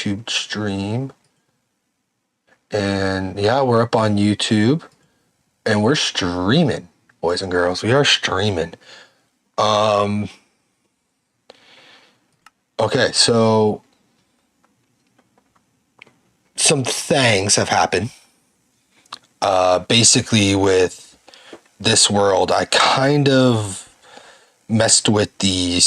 YouTube stream. And yeah, we're up on YouTube. And we're streaming, boys and girls. We are streaming. Okay, so some things have happened. Basically, with this world, I kind of messed with the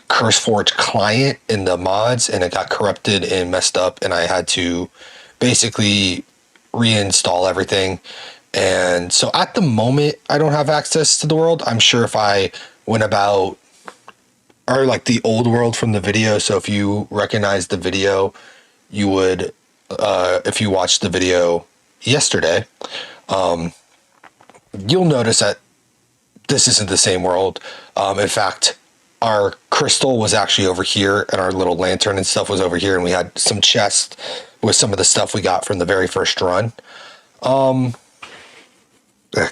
CurseForge client in the mods, and it got corrupted and messed up, and I had to basically reinstall everything. And so at the moment, I don't have access to the world. I'm sure if I went about, or like the old world from the video. So if you recognize the video, you would, if you watched the video yesterday, you'll notice that this isn't the same world. In fact, our crystal was actually over here, and our little lantern and stuff was over here, and we had some chests with some of the stuff we got from the very first run.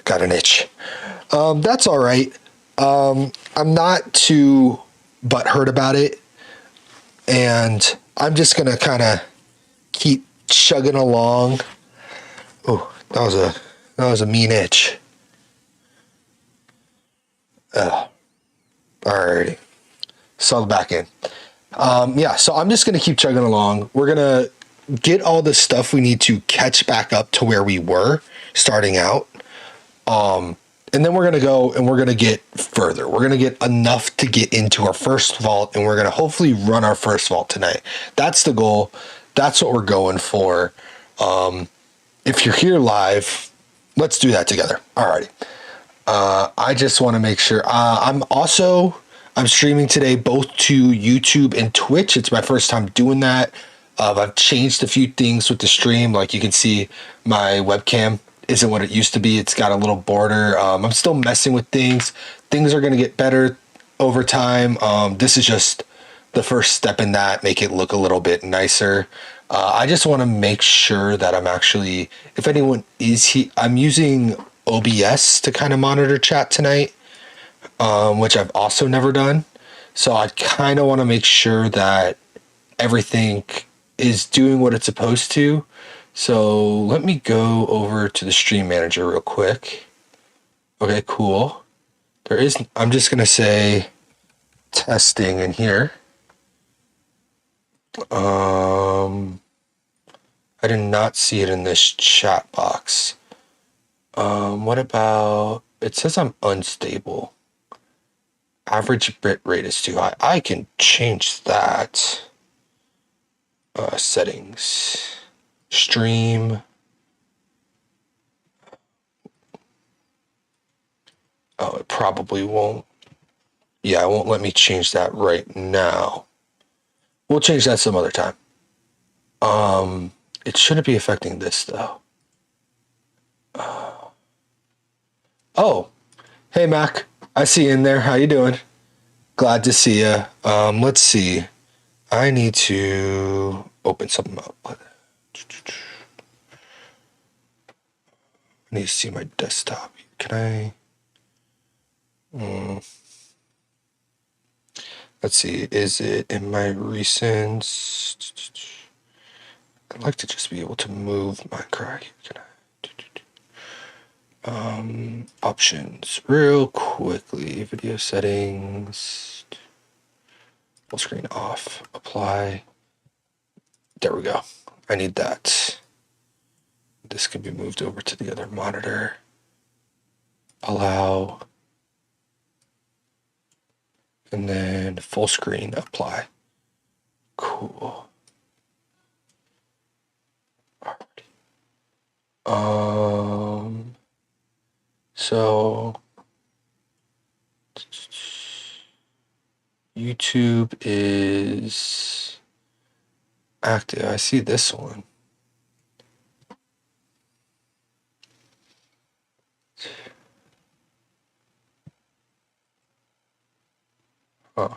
Got an itch. That's all right. I'm not too butthurt about it, and I'm just gonna kind of keep chugging along. Oh, that was a mean itch. Alrighty. Settle back in. Yeah, so I'm just gonna keep chugging along. We're gonna get all the stuff we need to catch back up to where we were starting out. And then we're going to go and we're going to get further. We're going to get enough to get into our first vault, and we're going to hopefully run our first vault tonight. That's the goal. That's what we're going for. If you're here live, let's do that together. Alrighty. I just want to make sure. I'm streaming today both to YouTube and Twitch. It's my first time doing that. I've changed a few things with the stream. Like you can see, my webcam isn't what it used to be. It's got a little border. I'm still messing with things. Things are going to get better over time. This is just the first step in that, make it look a little bit nicer. I just want to make sure that I'm actually, if anyone is here, I'm using OBS to kind of monitor chat tonight, which I've also never done. So I kind of want to make sure that everything is doing what it's supposed to. So let me go over to the stream manager real quick. Okay, cool. I'm just going to say testing in here. I did not see it in this chat box. What about, it says I'm unstable. Average bit rate is too high. I can change that. Settings. Stream. Oh, it probably won't. Yeah, it won't let me change that right now. We'll change that some other time. It shouldn't be affecting this though. Oh, hey Mac, I see you in there. How you doing? Glad to see you. Let's see. I need to open something up. I need to see my desktop. Can I? Let's see. Is it in my recent? I'd like to just be able to move my crack. Can I? Options real quickly. Video settings. Full screen off. Apply. There we go. I need that. This can be moved over to the other monitor. Allow. And then full screen apply. Cool. So YouTube is active. I see this one. Huh.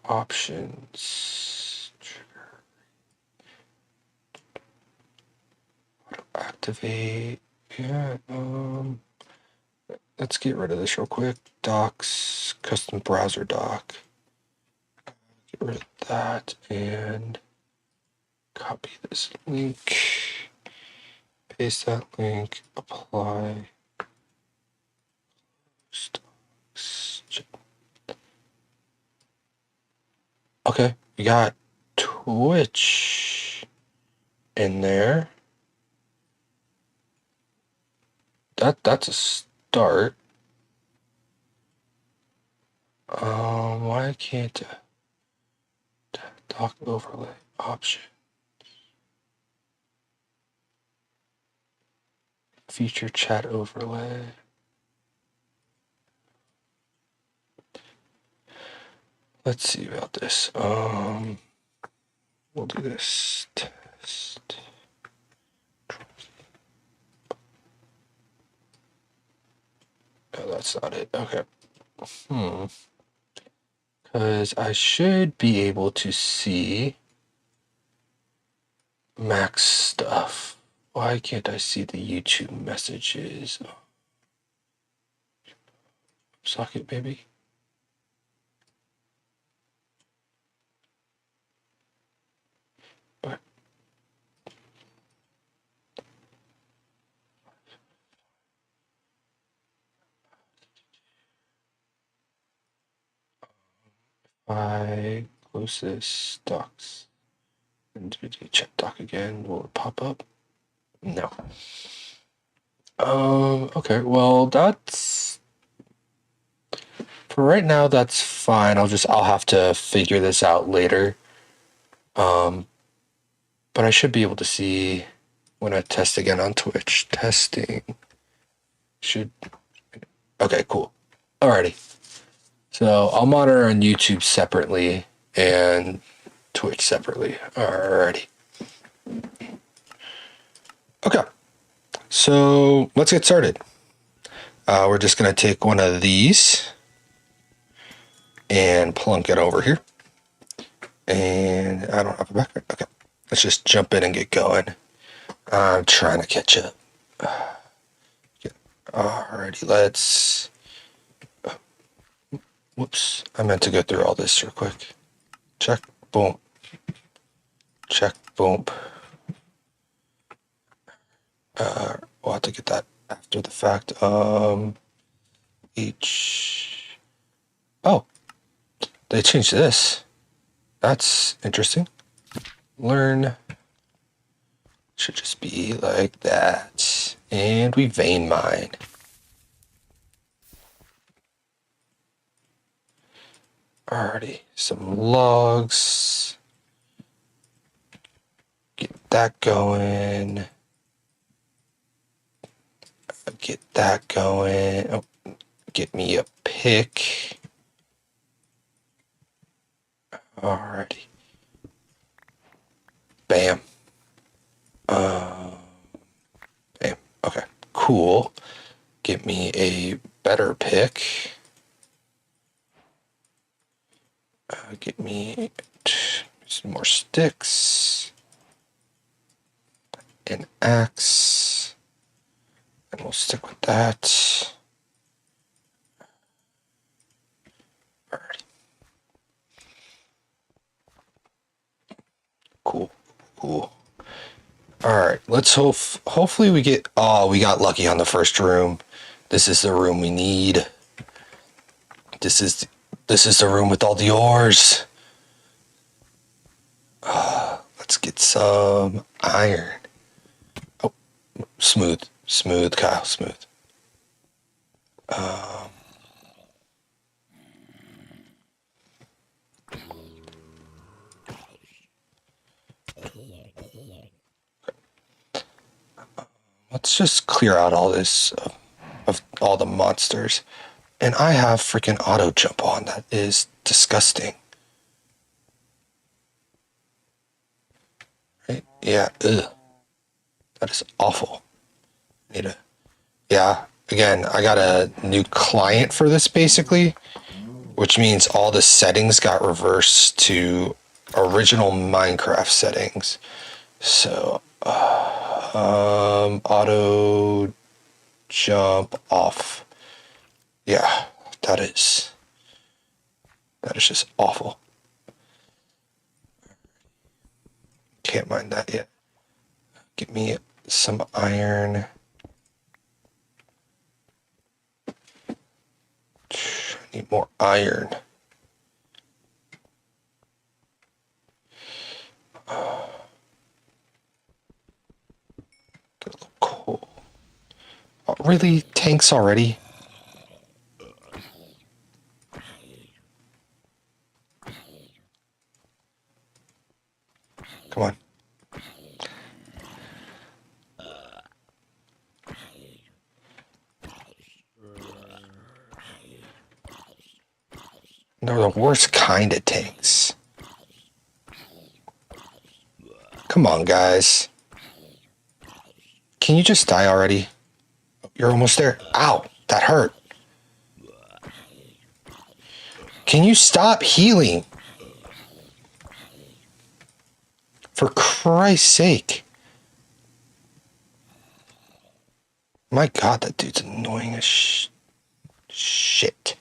Options. Auto activate. Yeah. Let's get rid of this real quick. Docs, custom browser doc. get rid of that and copy this link, paste that link, apply stocks. Okay, we got Twitch in there. That's a start. Why can't dock overlay option feature chat overlay? Let's see about this. We'll do this test. No, that's not it. Okay. Because I should be able to see Max stuff. Why can't I see the YouTube messages? Socket, baby. But I close this docs and check doc again, will it pop up? No. Okay, well that's for right now, that's fine. I'll have to figure this out later. But I should be able to see when I test again on Twitch. Testing. Okay, cool. Alrighty. So I'll monitor on YouTube separately and Twitch separately. Alrighty. Okay. So let's get started. We're just going to take one of these and plunk it over here. And I don't have a background. Okay. Let's just jump in and get going. I'm trying to catch up. Alrighty, let's... Whoops. I meant to go through all this real quick. Check, boom. Check, boom. We'll have to get that after the fact. Oh, they changed this. That's interesting. Learn should just be like that. And we vein mine. Alrighty, some logs. Get that going. Get that going. Oh, get me a pick. Alrighty. Bam. Bam. Okay, cool. Get me a better pick. Get me some more sticks. An axe. And we'll stick with that. Alrighty. Cool. Alright, let's hopefully we get... Oh, we got lucky on the first room. This is the room we need. This is the room with all the ores. Let's get some iron. Oh, smooth, Kyle, smooth. Let's just clear out all this of all the monsters. And I have freaking auto jump on. That is disgusting. Right? Yeah, ugh. That is awful. Yeah, again, I got a new client for this basically, which means all the settings got reversed to original Minecraft settings. So, auto jump off. Yeah, that is just awful. Can't mine that yet. Give me some iron. I need more iron. Get a little coal. Oh, really? Tanks already? Come on. They're the worst kind of tanks. Come on, guys. Can you just die already? You're almost there. Ow, that hurt. Can you stop healing? For Christ's sake. My God, that dude's annoying as shit.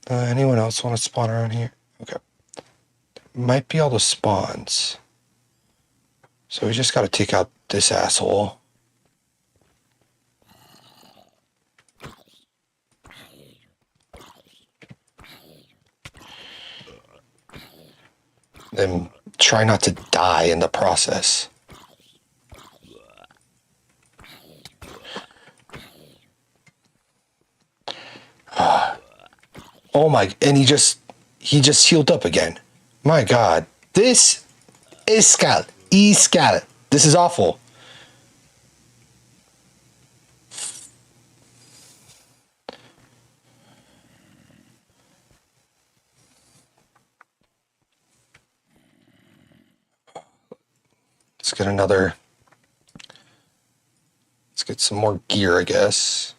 Anyone else want to spawn around here? Okay. Might be all the spawns. So we just got to take out this asshole. Then try not to die in the process. Oh my, and he just healed up again. My God, this is Scarlet. This is awful. Let's get another. Let's get some more gear, I guess.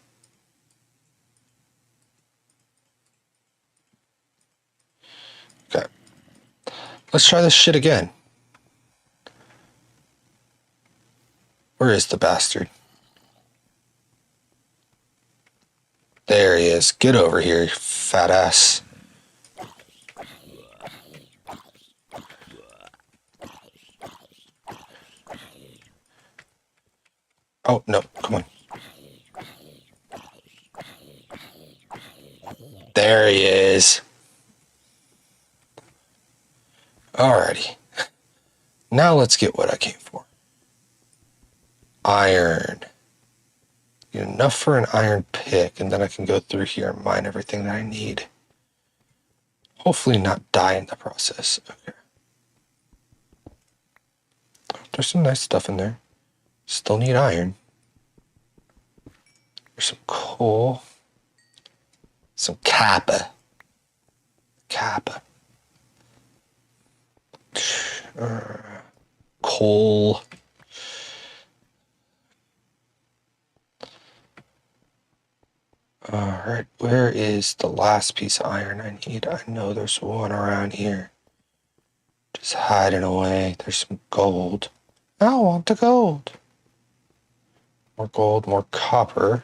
Okay. Let's try this shit again. Where is the bastard? There he is. Get over here, you fat ass. Oh, no. Come on. There he is. Alrighty. Now let's get what I came for. Iron. Get enough for an iron pick, and then I can go through here and mine everything that I need. Hopefully not die in the process. Okay. There's some nice stuff in there. Still need iron. There's some coal. Some kappa. Coal. Alright, where is the last piece of iron I need? I know there's one around here. Just hiding away. There's some gold. I want the gold. More gold, more copper.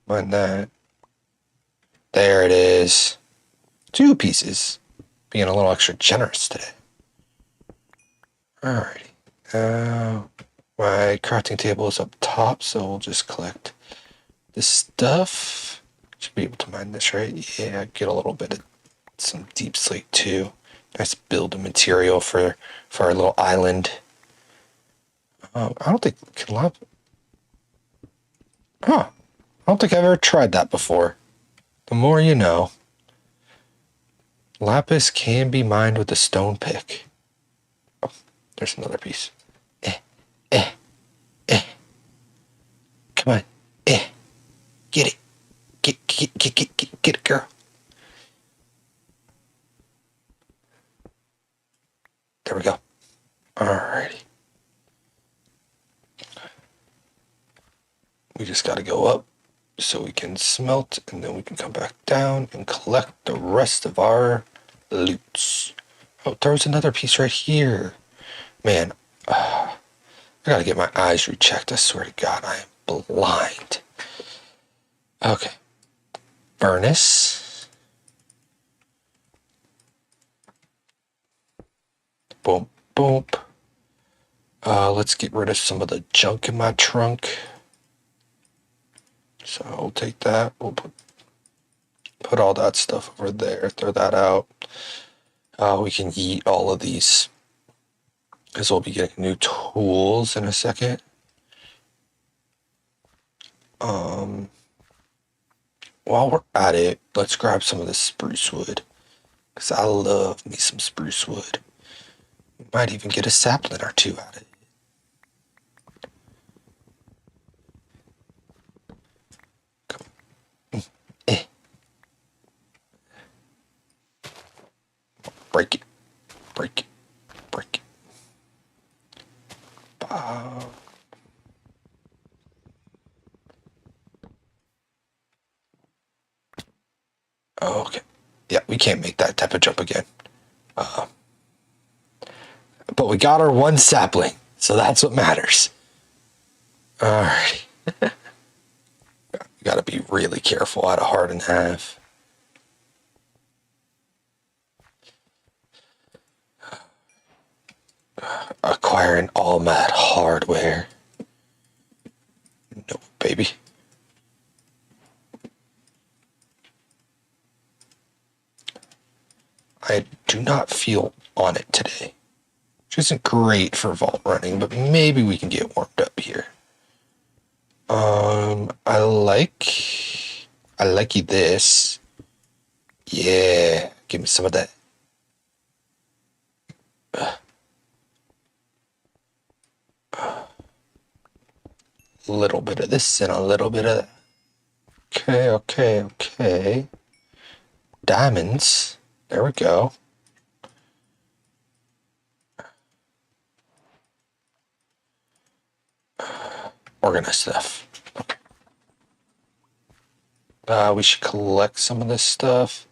Mine that. There it is. 2 pieces. Being a little extra generous today. Alrighty. My crafting table is up top, so we'll just collect this stuff. Should be able to mine this, right? Yeah, get a little bit of some deep slate too. Nice build of material for our little island. I don't think can lava. Huh. I don't think I've ever tried that before. The more you know. Lapis can be mined with a stone pick. Oh, there's another piece. Come on. Get it. Get it, girl. There we go. Alrighty. We just got to go up so we can smelt, and then we can come back down and collect the rest of our loots. Oh, there's another piece right here. Man, I got to get my eyes rechecked. I swear to God, I am blind. Okay. Furnace. Boom, boom. Let's get rid of some of the junk in my trunk. So we'll take that. We'll put all that stuff over there. Throw that out. We can eat all of these, because we'll be getting new tools in a second. While we're at it, let's grab some of this spruce wood, because I love me some spruce wood. We might even get a sapling or two out of it. Eh. Break it. Break it. Break it. Okay. Yeah, we can't make that type of jump again. But we got our one sapling, so that's what matters. Alrighty. Gotta be really careful at a hard and half. Acquiring all that hardware. No, baby. I do not feel on it today. Which isn't great for vault running, but maybe we can get warmed up here. I like this. Yeah, give me some of that. A little bit of this and a little bit of that. Okay. Diamonds. There we go. Organize stuff. We should collect some of this stuff.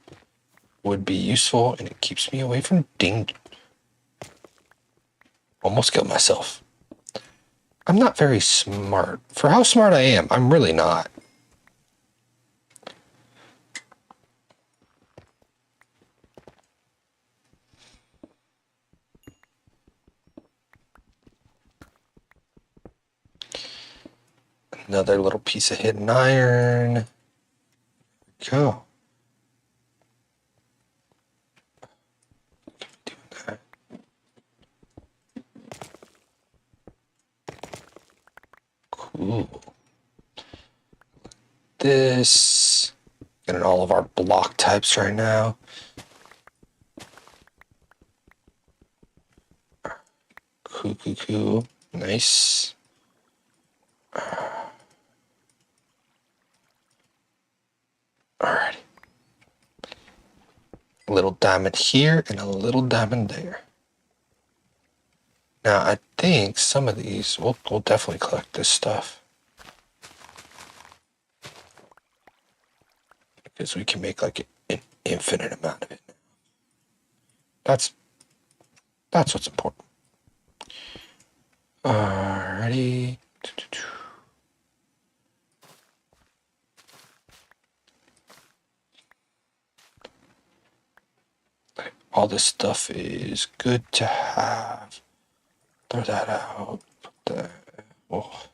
Would be useful, and it keeps me away from danger. Almost killed myself. I'm not very smart. For how smart I am, I'm really not. Another little piece of hidden iron. Go. Doing that. Cool. This. Getting all of our block types right now. Cool. Nice. Alright. A little diamond here and a little diamond there. Now, I think some of these, we'll definitely collect this stuff. Because we can make like an infinite amount of it. That's what's important. Alrighty. All this stuff is good to have. Throw that out. Put that. Oh,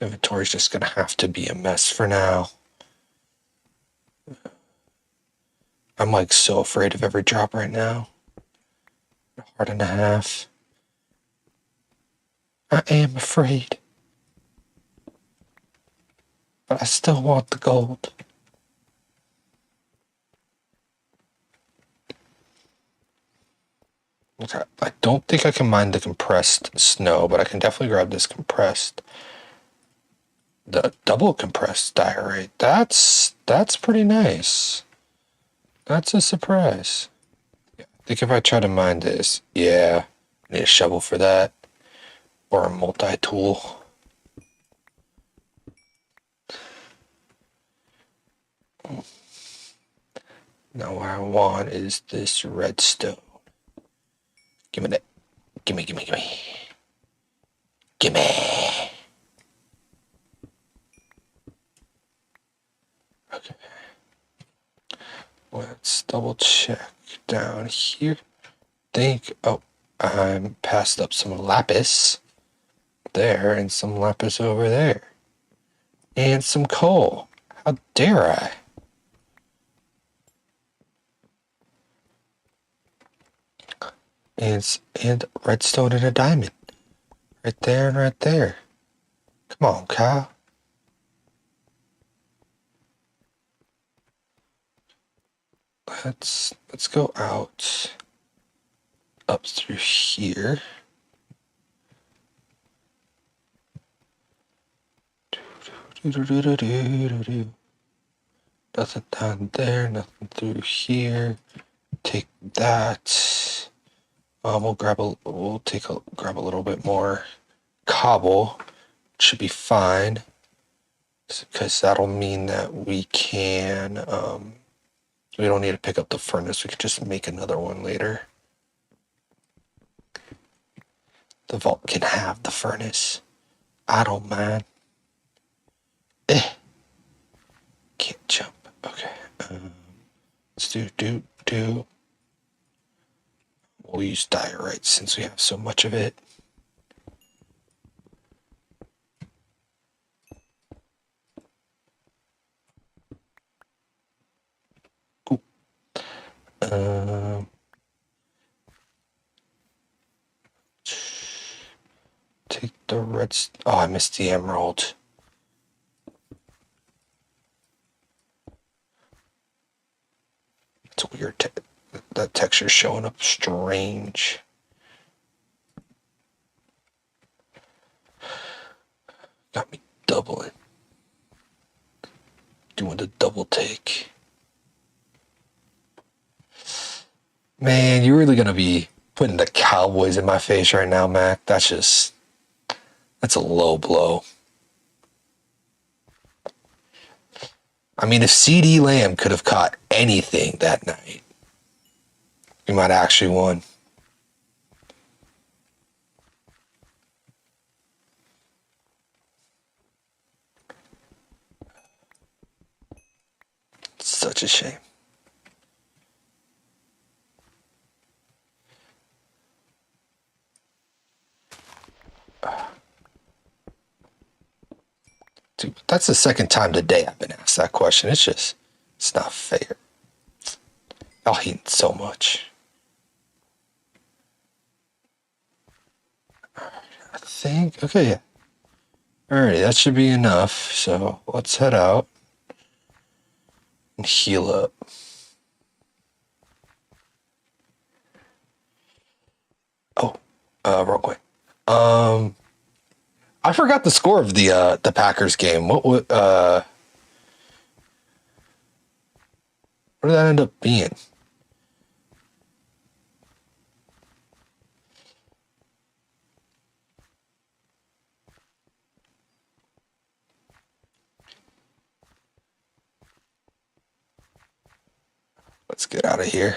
inventory's just gonna have to be a mess for now. I'm like so afraid of every drop right now. A heart and a half. I am afraid. But I still want the gold. Okay, I don't think I can mine the compressed snow, but I can definitely grab this compressed. The double compressed diorite. That's pretty nice. That's a surprise. I think if I try to mine this, yeah, I need a shovel for that. Or a multi-tool. Now what I want is this redstone. Give me that. Gimme. Okay. Let's double check down here. Oh, I'm passed up some lapis. there and some lapis over there. And some coal. How dare I? And redstone and a diamond. Right there and right there. Come on, Kyle. Let's go out. Up through here. Nothing down there, nothing through here. Take that. We'll grab a little bit more cobble. Should be fine, because that'll mean that we can. We don't need to pick up the furnace. We could just make another one later. The vault can have the furnace. I don't mind. Can't jump. Okay. Let's do. We'll use diorite since we have so much of it. Cool. Take the red. Oh, I missed the emerald. It's weird. That texture's showing up strange. Got me doubling. Doing the double take. Man, you're really gonna be putting the Cowboys in my face right now, Mac. That's a low blow. I mean, if CD Lamb could have caught anything that night, we might have actually won. Such a shame. Dude, that's the second time today I've been asked that question. It's not fair. Y'all hate so much. I think, okay, yeah. Alrighty, that should be enough. So let's head out and heal up. Oh, real quick. I forgot the score of the Packers game. What did that end up being? Let's get out of here.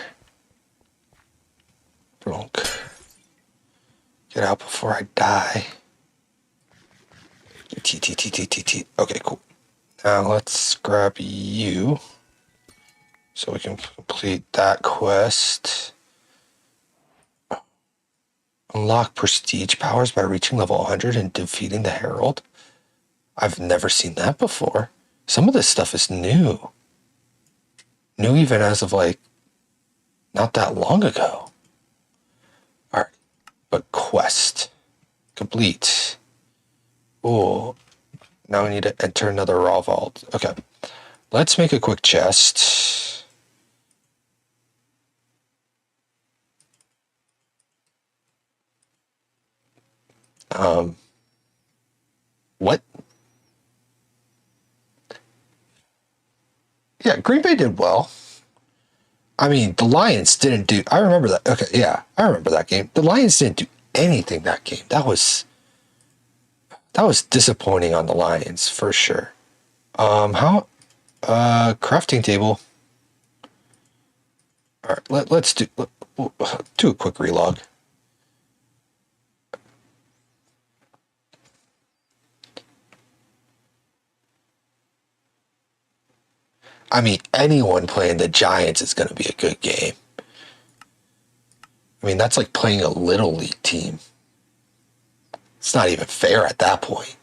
Drunk. Get out before I die. T. Okay, cool. Now let's grab you so we can complete that quest. Unlock prestige powers by reaching level 100 and defeating the Herald. I've never seen that before. Some of this stuff is new. New even as of like not that long ago. Alright, but quest complete. Oh, now we need to enter another raw vault. Okay, let's make a quick chest. What? Yeah, Green Bay did well. I mean, the Lions didn't do. I remember that. Okay, yeah, I remember that game. The Lions didn't do anything that game. That was disappointing on the Lions for sure. Crafting table. All right, let's do a quick relog. I mean, anyone playing the Giants is going to be a good game. I mean, that's like playing a little league team. It's not even fair at that point.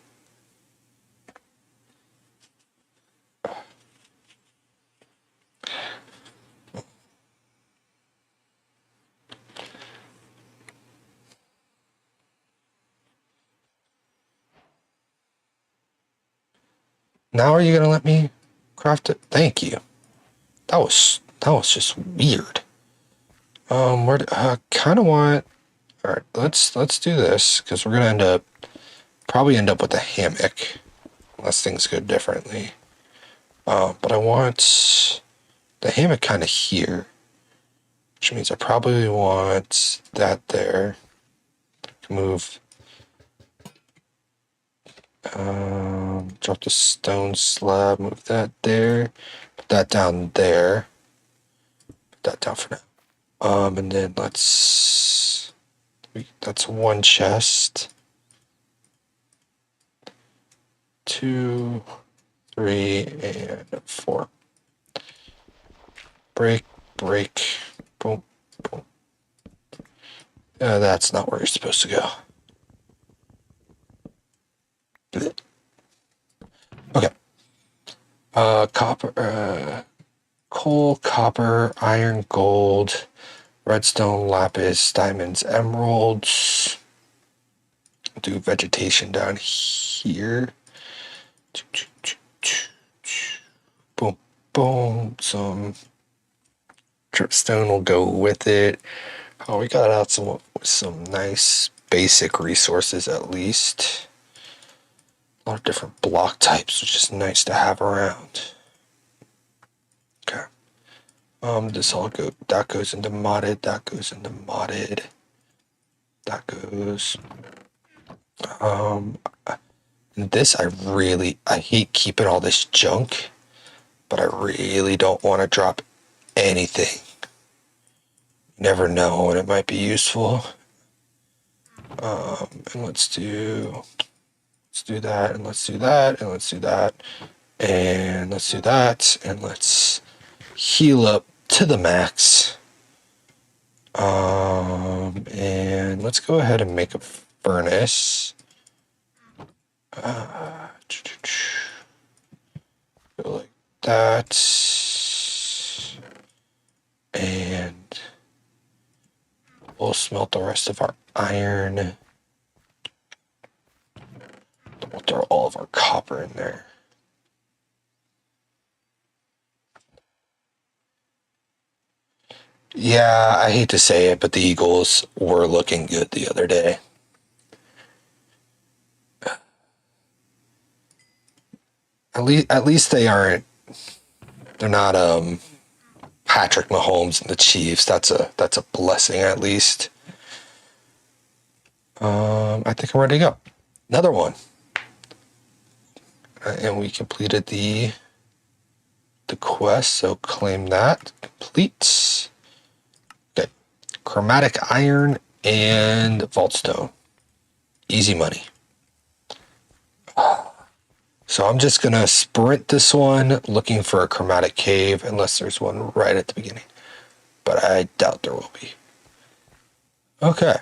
Now are you gonna let me craft it? Thank you. That was just weird. Where kind of want. All right, let's do this because we're gonna probably end up with a hammock unless things go differently. But I want the hammock kind of here, which means I probably want that there. Move. Drop the stone slab. Move that there. Put that down there. Put that down for now. And then that's one chest. 2, 3, and 4. Break, boom, boom. That's not where you're supposed to go. Okay. Copper, coal, copper, iron, gold, redstone, lapis, diamonds, emeralds. Do vegetation down here. Boom, boom. Some dripstone will go with it. Oh, we got out some nice basic resources at least. A lot of different block types, which is nice to have around. Okay. This all that goes into modded, that goes into modded. That goes. This I hate keeping all this junk, but I really don't want to drop anything. Never know when it might be useful. And let's do that, and let's do that, and let's do that, and let's do that, and let's heal up to the max. And let's go ahead and make a furnace. Go like that. And we'll smelt the rest of our iron. Then we'll throw all of our copper in there. Yeah, I hate to say it, but the Eagles were looking good the other day. At least they aren't. They're not Patrick Mahomes and the Chiefs. That's a blessing at least. I think I'm ready to go. Another one. And we completed the quest, so claim that. Complete. Okay. Chromatic iron and vault stone. Easy money. So I'm just going to sprint this one looking for a chromatic cave unless there's one right at the beginning. But I doubt there will be. Okay.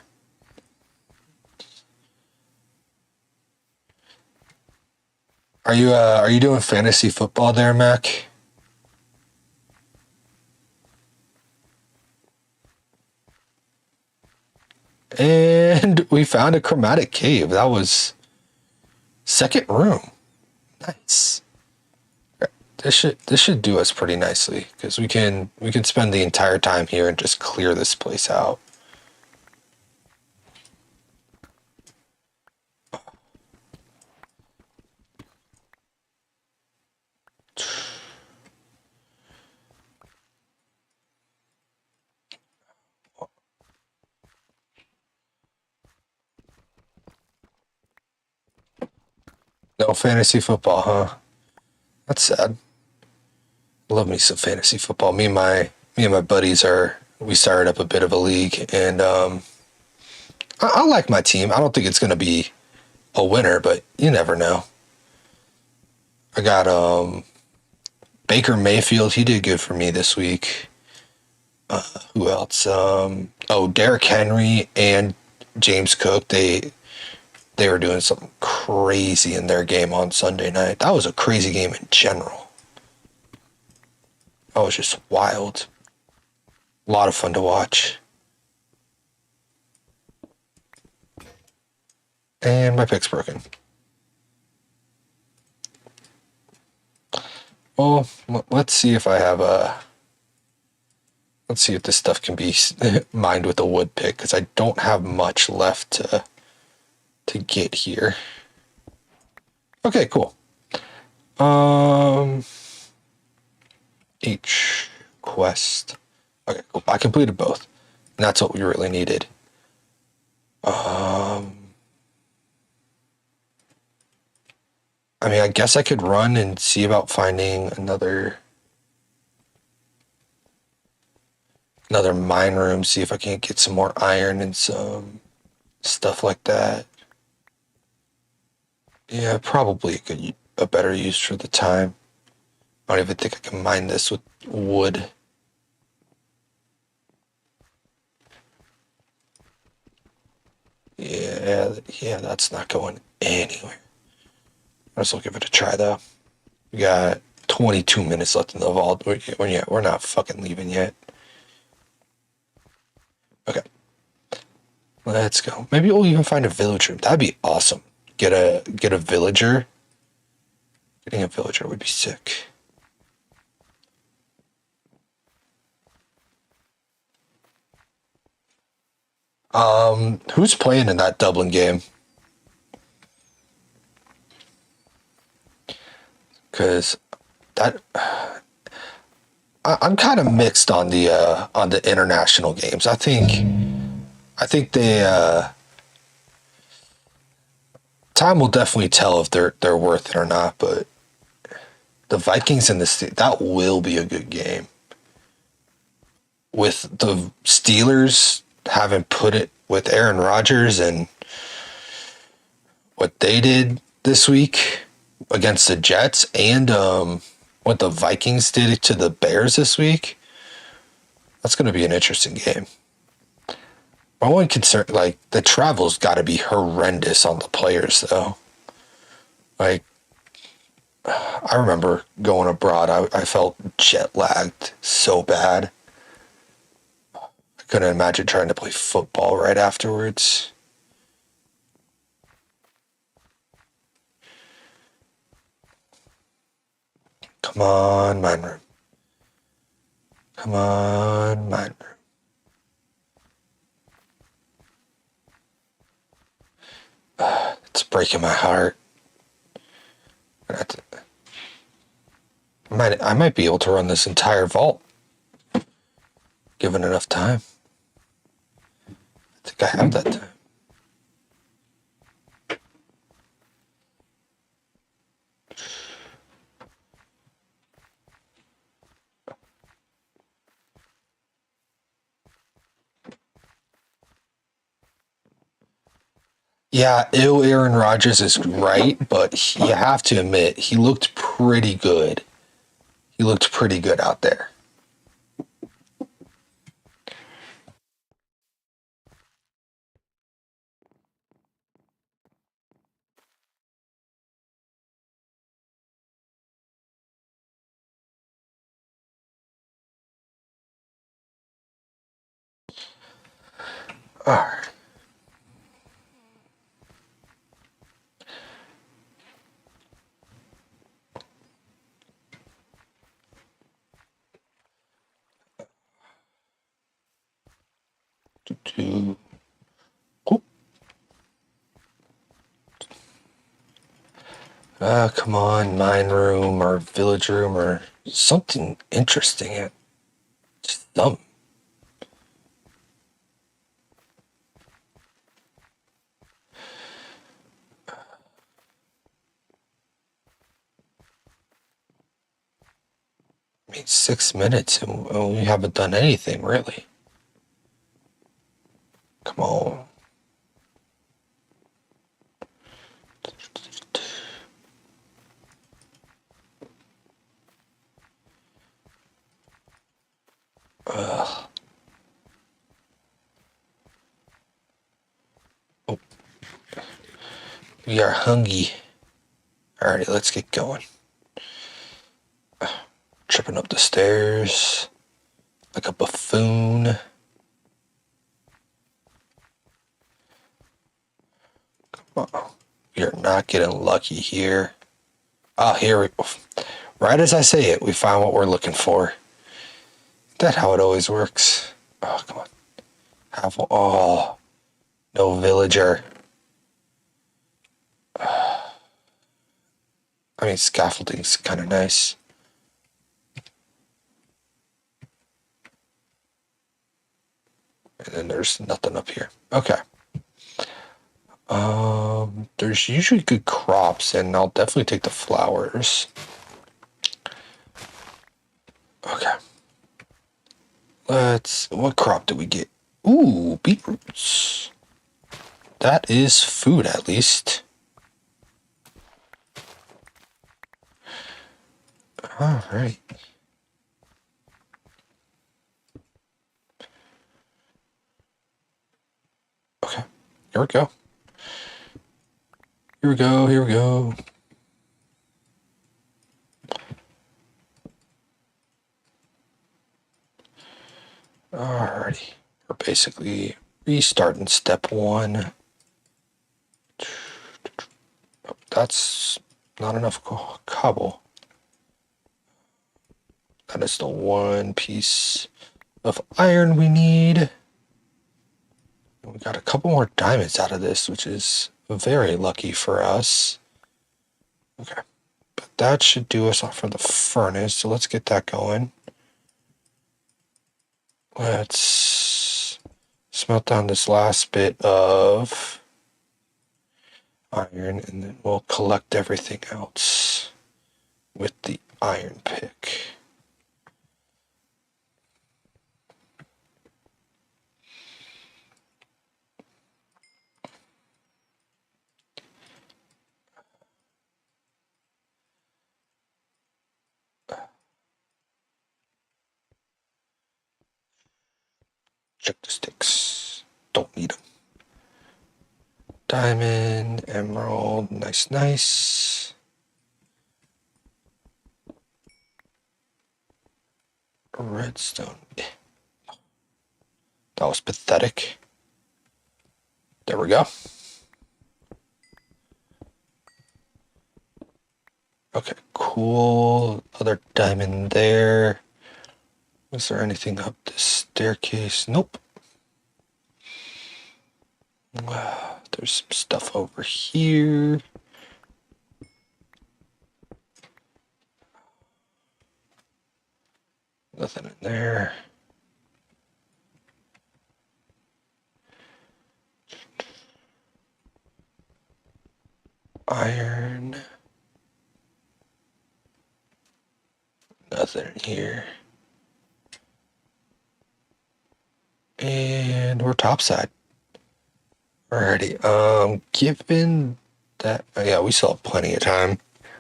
Are you doing fantasy football there, Mac? And we found a chromatic cave. That was second room. Nice. This should do us pretty nicely because we can spend the entire time here and just clear this place out. No fantasy football, huh? That's sad. Love me some fantasy football. Me and my buddies we started up a bit of a league, and I like my team. I don't think it's gonna be a winner, but you never know. I got Baker Mayfield. He did good for me this week. Who else? Derrick Henry and James Cook. They they were doing something crazy in their game on Sunday night. That was a crazy game in general. That was just wild. A lot of fun to watch. And my pick's broken. Well, let's see if I have a... Let's see if this stuff can be mined with a wood pick, because I don't have much left to get here. Okay, cool. Each quest. Okay, cool. I completed both. And that's what we really needed. I mean, I guess I could run and see about finding another mine room, see if I can't get some more iron and some stuff like that. Yeah, probably a better use for the time. I don't even think I can mine this with wood. Yeah, that's not going anywhere. I guess I'll give it a try though. We got 22 minutes left in the vault. We're not fucking leaving yet. Okay. Let's go. Maybe we'll even find a villager. That'd be awesome. Get a villager. Getting a villager would be sick. Who's playing in that Dublin game? Because I'm kind of mixed on the international games. I think they time will definitely tell if they're worth it or not. But the Vikings and that will be a good game. With the Steelers having put it with Aaron Rodgers and what they did this week against the Jets, and what the Vikings did to the Bears this week, that's going to be an interesting game. My one concern, like, the travel's got to be horrendous on the players, though. Like, I remember going abroad, I felt jet lagged so bad. I couldn't imagine trying to play football right afterwards. Come on, mine room. Come on, mine room. It's breaking my heart. I might be able to run this entire vault, given enough time. I think I have that time. Yeah, Aaron Rodgers is right, but you have to admit, he looked pretty good. He looked pretty good out there. All right. Cool. Come on, mine room or village room or something interesting. Just dumb. I mean, 6 minutes and we haven't done anything really. Come on. Ugh. Oh. We are hungry. Alrighty, let's get going. Tripping up the stairs like a buffoon. Come on. We are not getting lucky here. Ah, here we go. Right as I say it, we find what we're looking for. That's how it always works. Oh, come on. Oh, no villager. I mean, scaffolding's kind of nice. And then there's nothing up here. Okay. There's usually good crops, and I'll definitely take the flowers. Okay. What crop did we get? Ooh, beetroots. That is food, at least. All right. Okay. Here we go. Here we go. Here we go. Alrighty. We're basically restarting step one. That's not enough cobble. That is the one piece of iron we need. We got a couple more diamonds out of this, which is very lucky for us. Okay. But that should do us off for the furnace, so let's get that going. Let's smelt down this last bit of iron, and then we'll collect everything else with the iron pick. Check the sticks. Don't need them. Diamond, emerald, nice, nice. Redstone. That was pathetic. There we go. Okay, cool. Other diamond there. Was there anything up this staircase? Nope. There's some stuff over here. Nothing in there. Iron. Nothing in here. And we're topside. Alrighty. Given that, yeah, we still have plenty of time.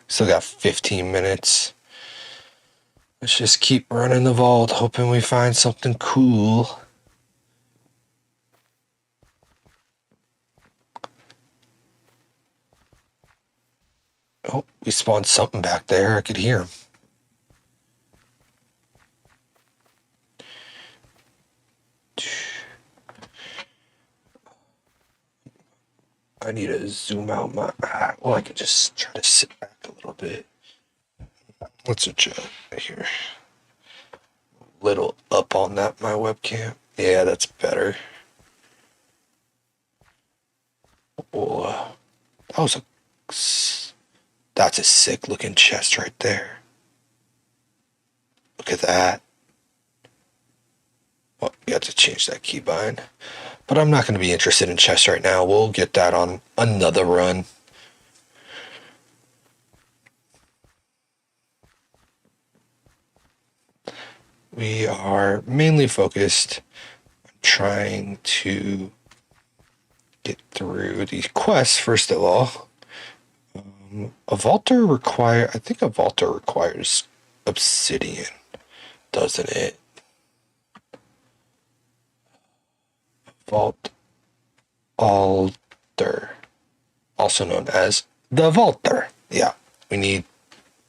Still got 15 minutes. Let's just keep running the vault, hoping we find something cool. Oh, we spawned something back there. I could hear him. I need to zoom out my... well, I could just try to sit back a little bit. Let's adjust here. Little up on that, my webcam. Yeah, that's better. Oh, that's a sick looking chest right there. Look at that. Well, you have to change that keybind. But I'm not going to be interested in chests right now. We'll get that on another run. We are mainly focused on trying to get through these quests, first of all. I think a vaulter requires obsidian, doesn't it? Vault altar. also known as the Vaulter. Yeah, we need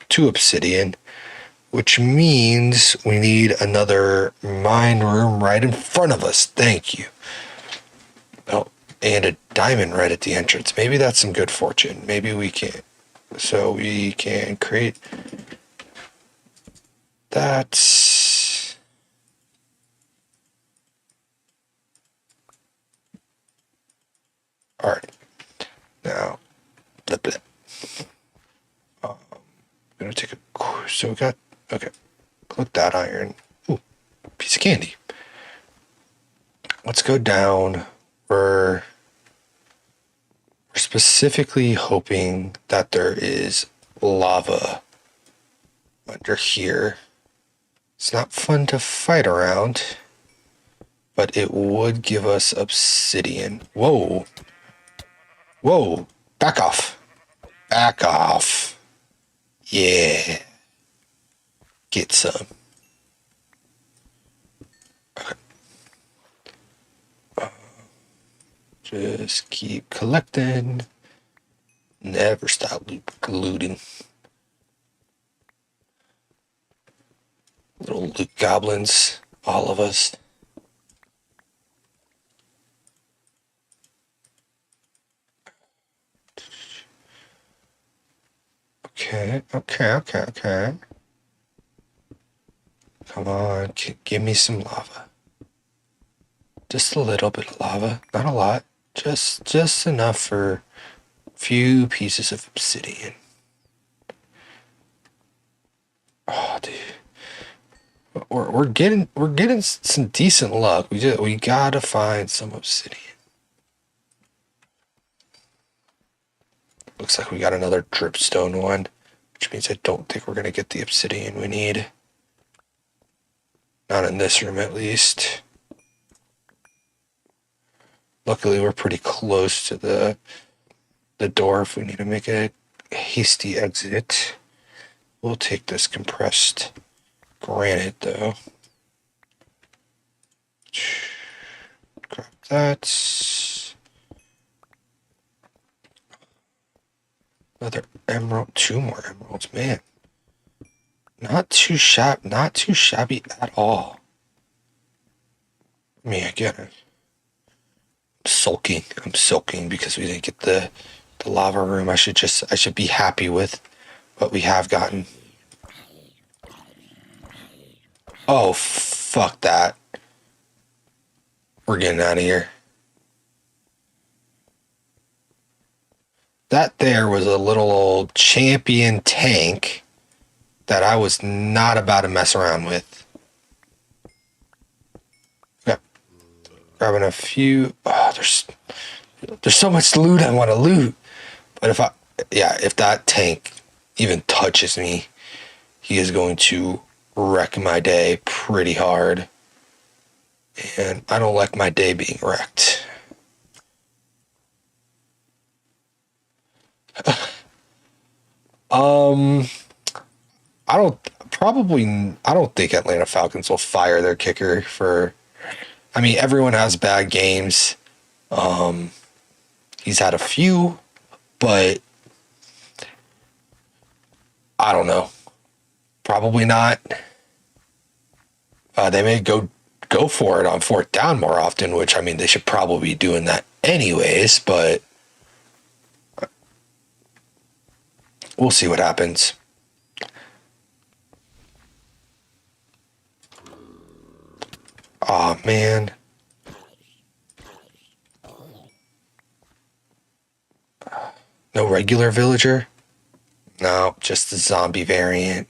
2 obsidian, which means we need another mine room right in front of us. Thank you. Oh, and a diamond right at the entrance. Maybe that's some good fortune. Maybe we can. So we can create that. All right. Now, flip it. I'm gonna take a. So we got. Okay. Click that iron. Ooh, piece of candy. Let's go down. We're specifically hoping that there is lava under here. It's not fun to fight around, but it would give us obsidian. Whoa. Whoa. Back off. Back off. Yeah. Get some. Okay. Just keep collecting. Never stop looting. Little loot goblins. All of us. Okay. Come on, give me some lava. Just a little bit of lava, not a lot. Just enough for a few pieces of obsidian. Oh, dude, we're getting some decent luck. We gotta find some obsidian. Looks like we got another dripstone one, which means I don't think we're gonna get the obsidian we need. Not in this room, at least. Luckily, we're pretty close to the door if we need to make a hasty exit. We'll take this compressed granite, though. Grab that. Another emerald. 2 more emeralds, man. Not too shabby at all. I mean, again, I'm sulking because we didn't get the lava room. I should be happy with what we have gotten. Oh, fuck that. We're getting out of here. That there was a little old champion tank that I was not about to mess around with. Okay. Grabbing a few. Oh, there's so much loot I want to loot. But if that tank even touches me, he is going to wreck my day pretty hard. And I don't like my day being wrecked. I don't think Atlanta Falcons will fire their kicker for. I mean, everyone has bad games. He's had a few, but I don't know. Probably not. They may go for it on 4th down more often, which, I mean, they should probably be doing that anyways, but we'll see what happens. Oh, man. No regular villager? No, just the zombie variant.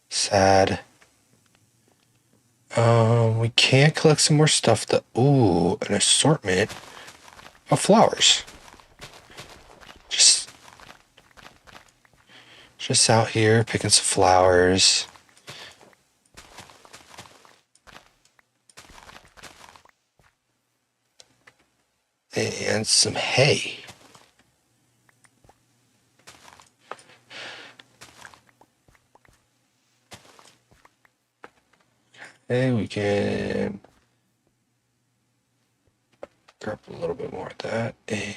Sad. We can collect some more stuff. Ooh, an assortment of flowers. Just out here picking some flowers. And some hay. Okay, we can grab a little bit more of that. And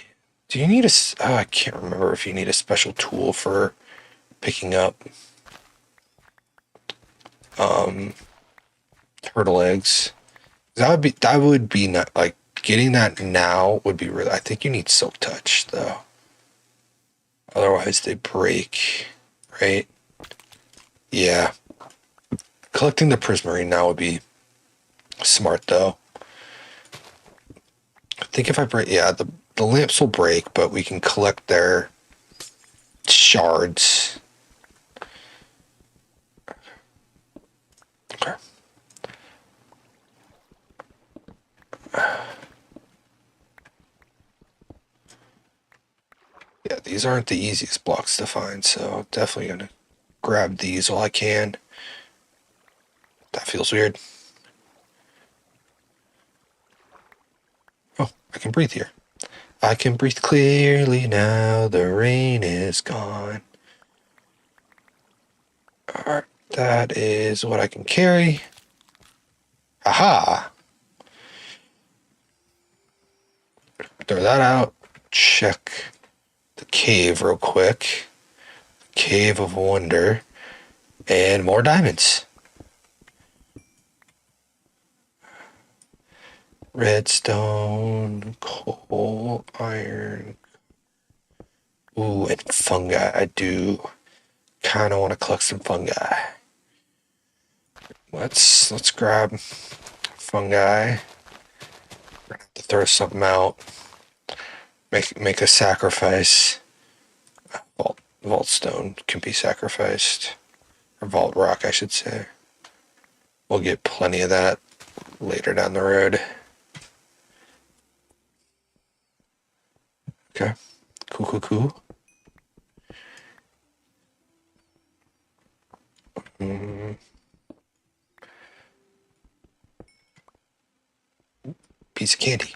Do you need I can't remember if you need a special tool for picking up turtle eggs. That would be not like getting that now would be really. I think you need silk touch though. Otherwise they break, right? Yeah. Collecting the prismarine now would be smart though. I think if I break, yeah, the lamps will break, but we can collect their shards. Okay. Yeah, these aren't the easiest blocks to find, so definitely gonna grab these while I can. That feels weird. Oh, I can breathe here. I can breathe clearly now, the rain is gone. Alright, that is what I can carry. Aha! Throw that out. Check the cave real quick. Cave of Wonder. And more diamonds. Redstone, coal, iron. Ooh, and fungi. I do kind of want to collect some fungi. Let's grab fungi. We're gonna have to throw something out. Make a sacrifice. Vault stone can be sacrificed. Or vault rock, I should say. We'll get plenty of that later down the road. Okay. Cool. Mm. Piece of candy.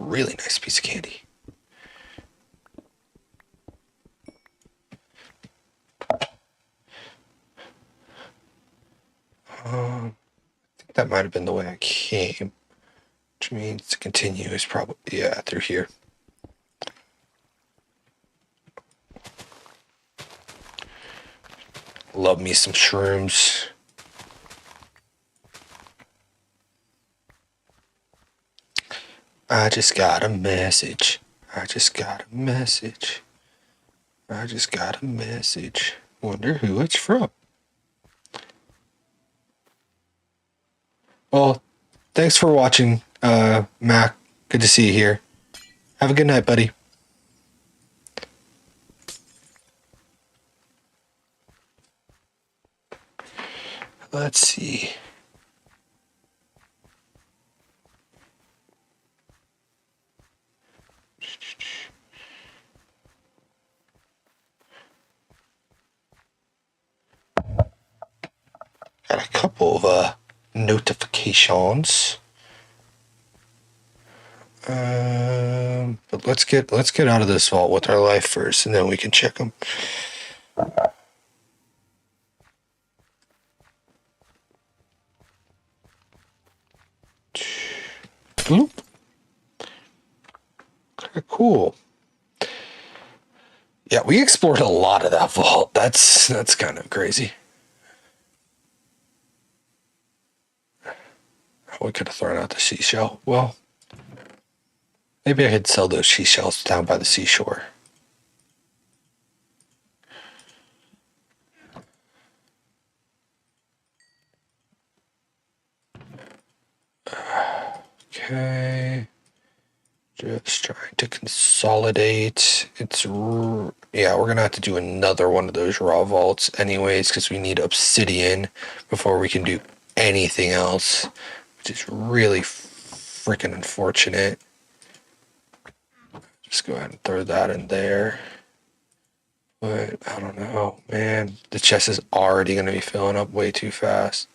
Really nice piece of candy. I think that might have been the way I came. Which means to continue is probably, yeah, through here. Love me some shrooms. I just got a message. Wonder who it's from. Well, thanks for watching, Mac. Good to see you here. Have a good night, buddy. Let's see. Got a couple of notifications. But let's get out of this vault with our life first, and then we can check them. Bloop. Okay, cool. Yeah, we explored a lot of that vault. That's kind of crazy. We could have thrown out the seashell. Well, maybe I could sell those seashells down by the seashore. Okay. Just trying to consolidate. Yeah, we're gonna have to do another one of those raw vaults anyways, because we need obsidian before we can do anything else, which is really freaking unfortunate. Just go ahead and throw that in there. But I don't know, man. The chest is already gonna be filling up way too fast.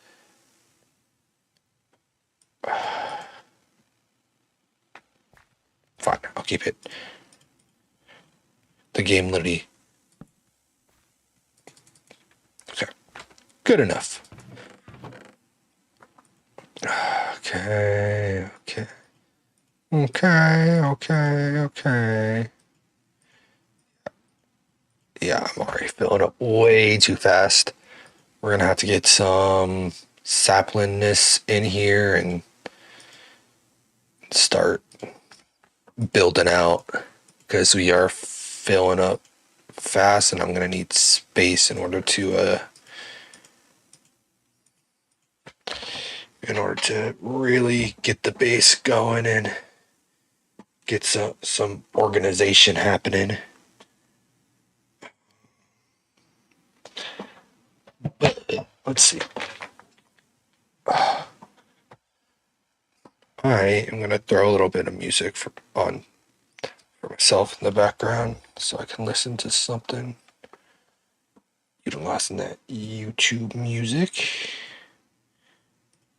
Fine, I'll keep it. The game literally. Okay, good enough. Okay, okay. Okay. Yeah, I'm already filling up way too fast. We're gonna have to get some saplingness in here and start building out because we are filling up fast and I'm gonna need space in order to really get the base going and get some organization happening. But let's see. I am gonna throw a little bit of music for myself in the background so I can listen to something utilizing that YouTube music.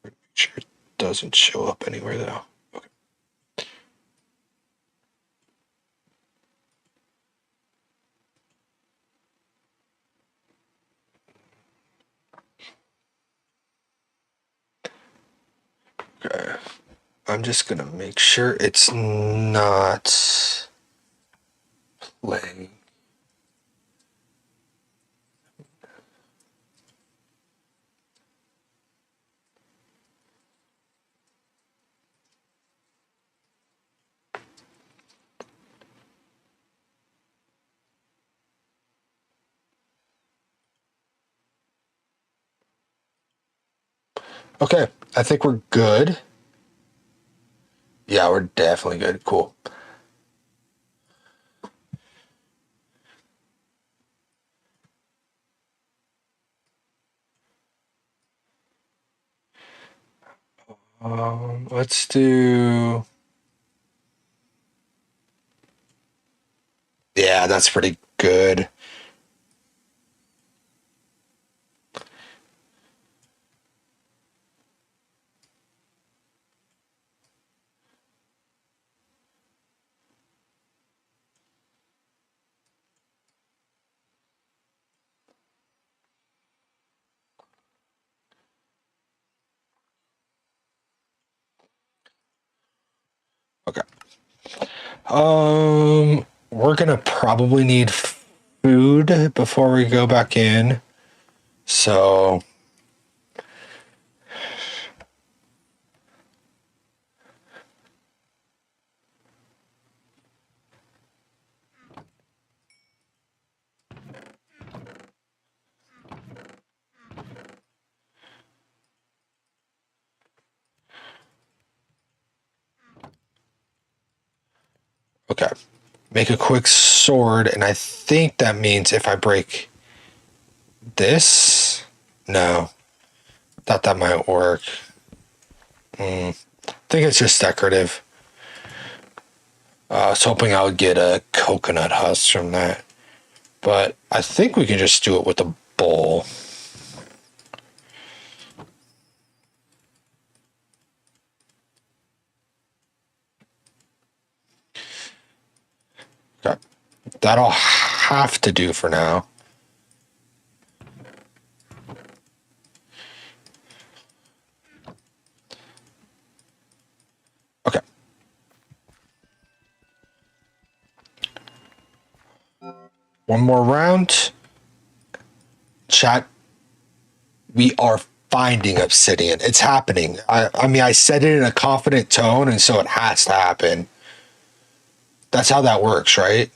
Make sure it doesn't show up anywhere though. Okay. Okay. I'm just gonna make sure it's not playing. Okay, I think we're good. Yeah, we're definitely good. Cool. Let's do. Yeah, that's pretty good. Okay. We're gonna probably need food before we go back in. So, okay. Make a quick sword, and I think that means if I break this, no, thought that might work. I think it's just decorative. I was hoping I would get a coconut husk from that, but I think we can just do it with a bowl. Okay. That'll have to do for now. Okay. One more round. Chat, we are finding obsidian. It's happening. I mean, I said it in a confident tone, and so it has to happen. That's how that works, right?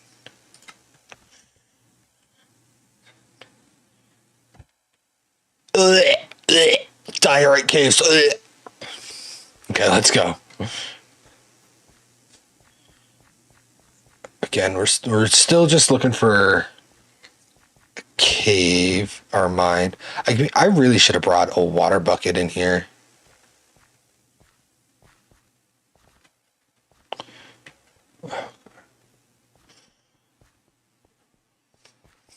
Ugh, ugh. Diorite caves. Ugh. Okay, let's go. Again, we're still just looking for a cave or mine. I really should have brought a water bucket in here.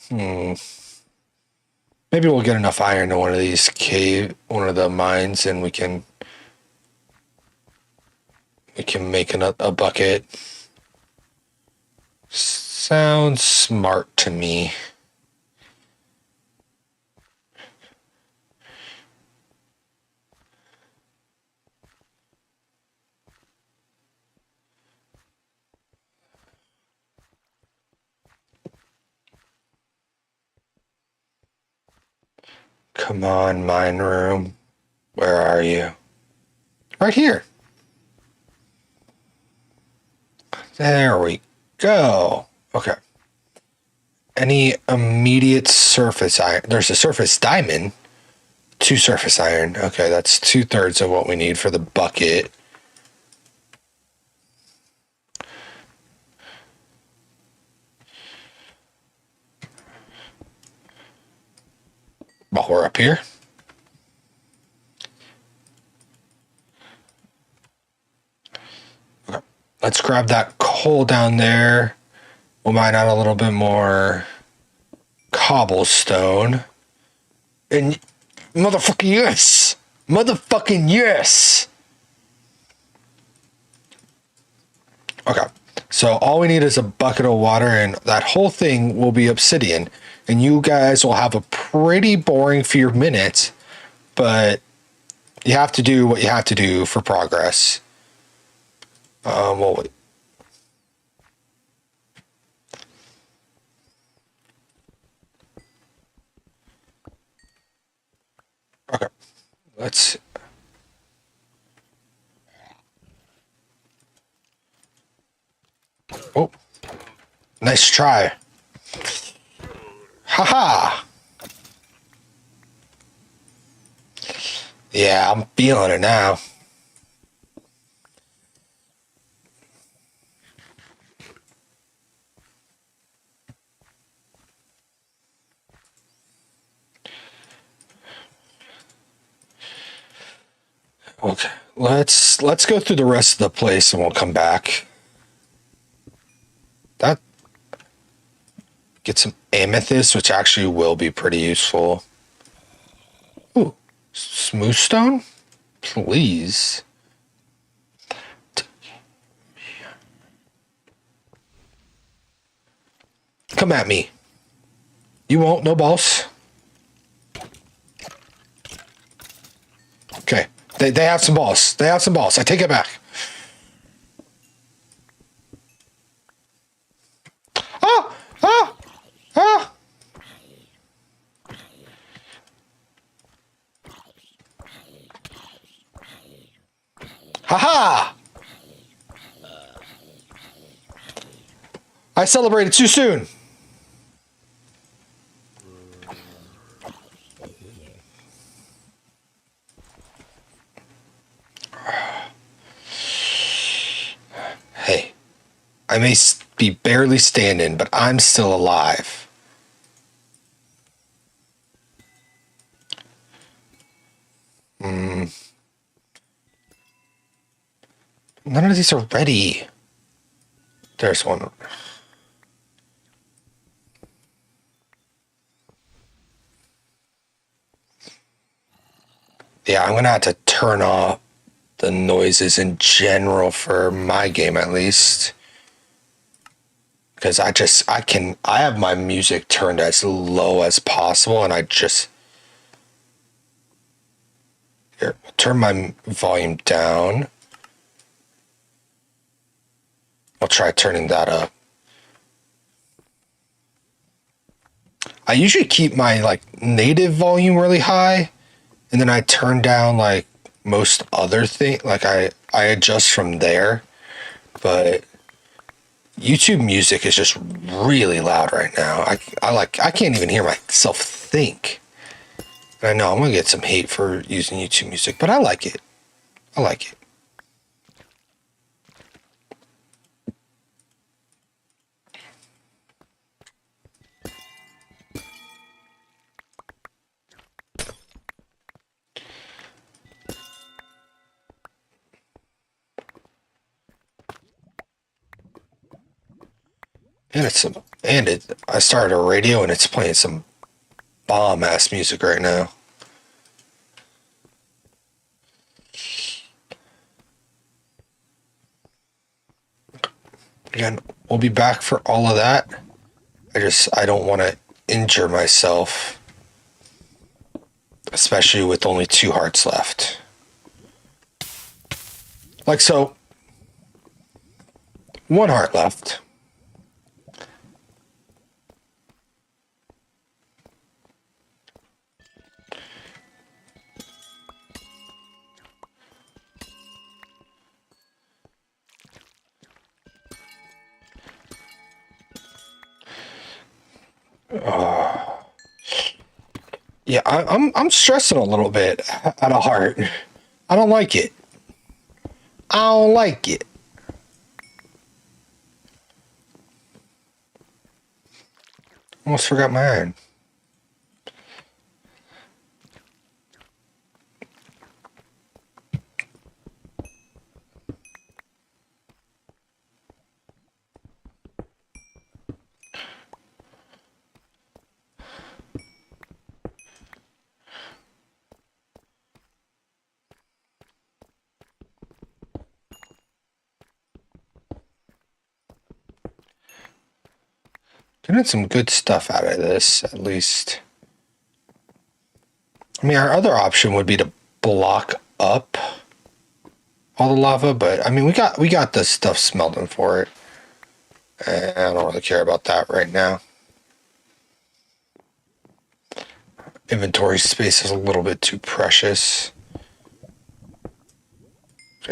Hmm. Maybe we'll get enough iron to one of the mines, and we can make a bucket. Sounds smart to me. Come on, mine room. Where are you? Right here. There we go. Okay. Any immediate surface iron? There's a surface diamond. 2 surface iron. Okay, that's 2/3 of what we need for the bucket. While we're up here. Okay. Let's grab that coal down there. We'll mine out a little bit more cobblestone. And motherfucking yes! Motherfucking yes! Okay. So all we need is a bucket of water, and that whole thing will be obsidian. And you guys will have a pretty boring few minutes, but you have to do what you have to do for progress. Well, wait. Okay. Let's. Oh. Nice try. Haha. Yeah, I'm feeling it now. Okay. Let's go through the rest of the place and we'll come back. That get some amethyst, which actually will be pretty useful. Ooh, smooth stone? Please. Come at me. You won't, no balls. Okay. They have some balls. They have some balls. I take it back. Ah! Ah! Ah! Ha-ha! I celebrated too soon. Hey, I may be barely standing, but I'm still alive. None of these are ready. There's one. Yeah, I'm gonna have to turn off the noises in general for my game at least. Because I have my music turned as low as possible, and here, I'll turn my volume down. I'll try turning that up. I usually keep my native volume really high, and then I turn down most other things. I adjust from there, but YouTube music is just really loud right now. I can't even hear myself think. And I know I'm gonna get some hate for using YouTube music, but I like it. I like it. I started a radio and it's playing some bomb ass music right now. Again, we'll be back for all of that. I don't want to injure myself, especially with only 2 hearts left. Like so. 1 heart left. Yeah, I'm stressing a little bit out of heart. I don't like it. I don't like it. Almost forgot my iron. Getting some good stuff out of this, at least. I mean, our other option would be to block up all the lava, but I mean, we got the stuff smelting for it. And I don't really care about that right now. Inventory space is a little bit too precious.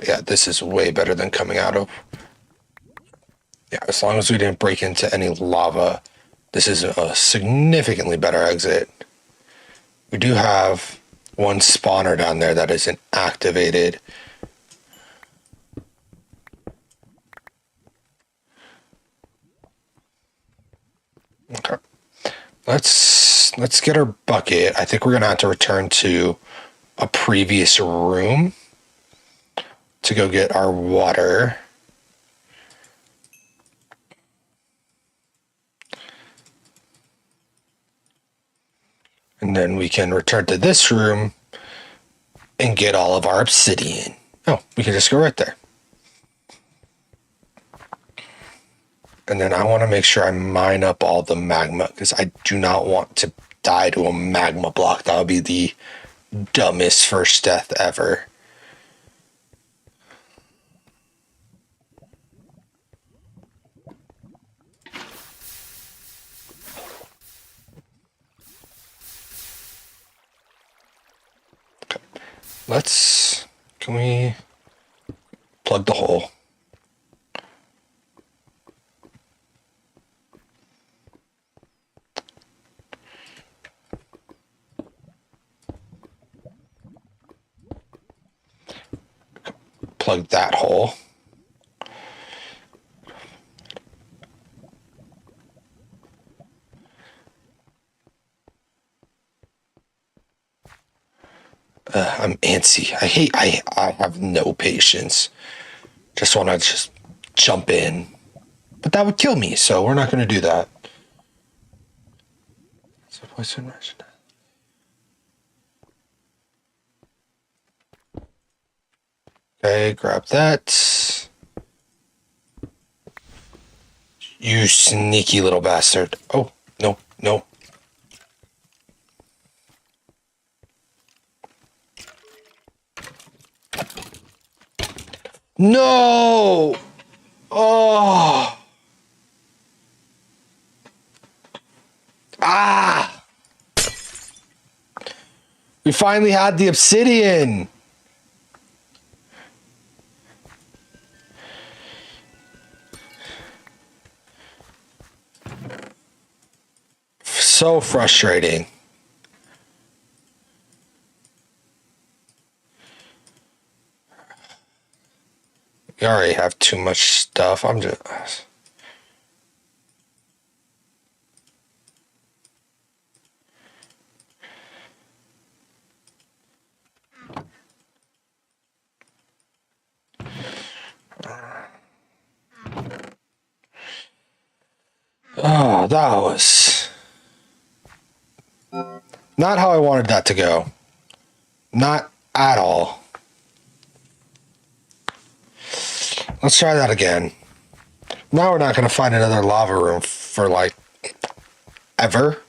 Yeah, this is way better than coming out of. Yeah, as long as we didn't break into any lava, this is a significantly better exit. We do have one spawner down there that isn't activated. Okay. Let's get our bucket. I think we're gonna have to return to a previous room to go get our water. And then we can return to this room and get all of our obsidian. Oh, we can just go right there. And then I want to make sure I mine up all the magma because I do not want to die to a magma block. That would be the dumbest first death ever. Can we plug the hole? Plug that hole. I'm antsy. I have no patience. Just want to just jump in. But that would kill me, so we're not going to do that. Okay, grab that. You sneaky little bastard. Oh, no, no. No! Oh! Ah! We finally had the obsidian! So frustrating. We already have too much stuff. I'm just... Oh, that was... not how I wanted that to go. Not at all. Let's try that again. Now we're not going to find another lava room for, like, ever.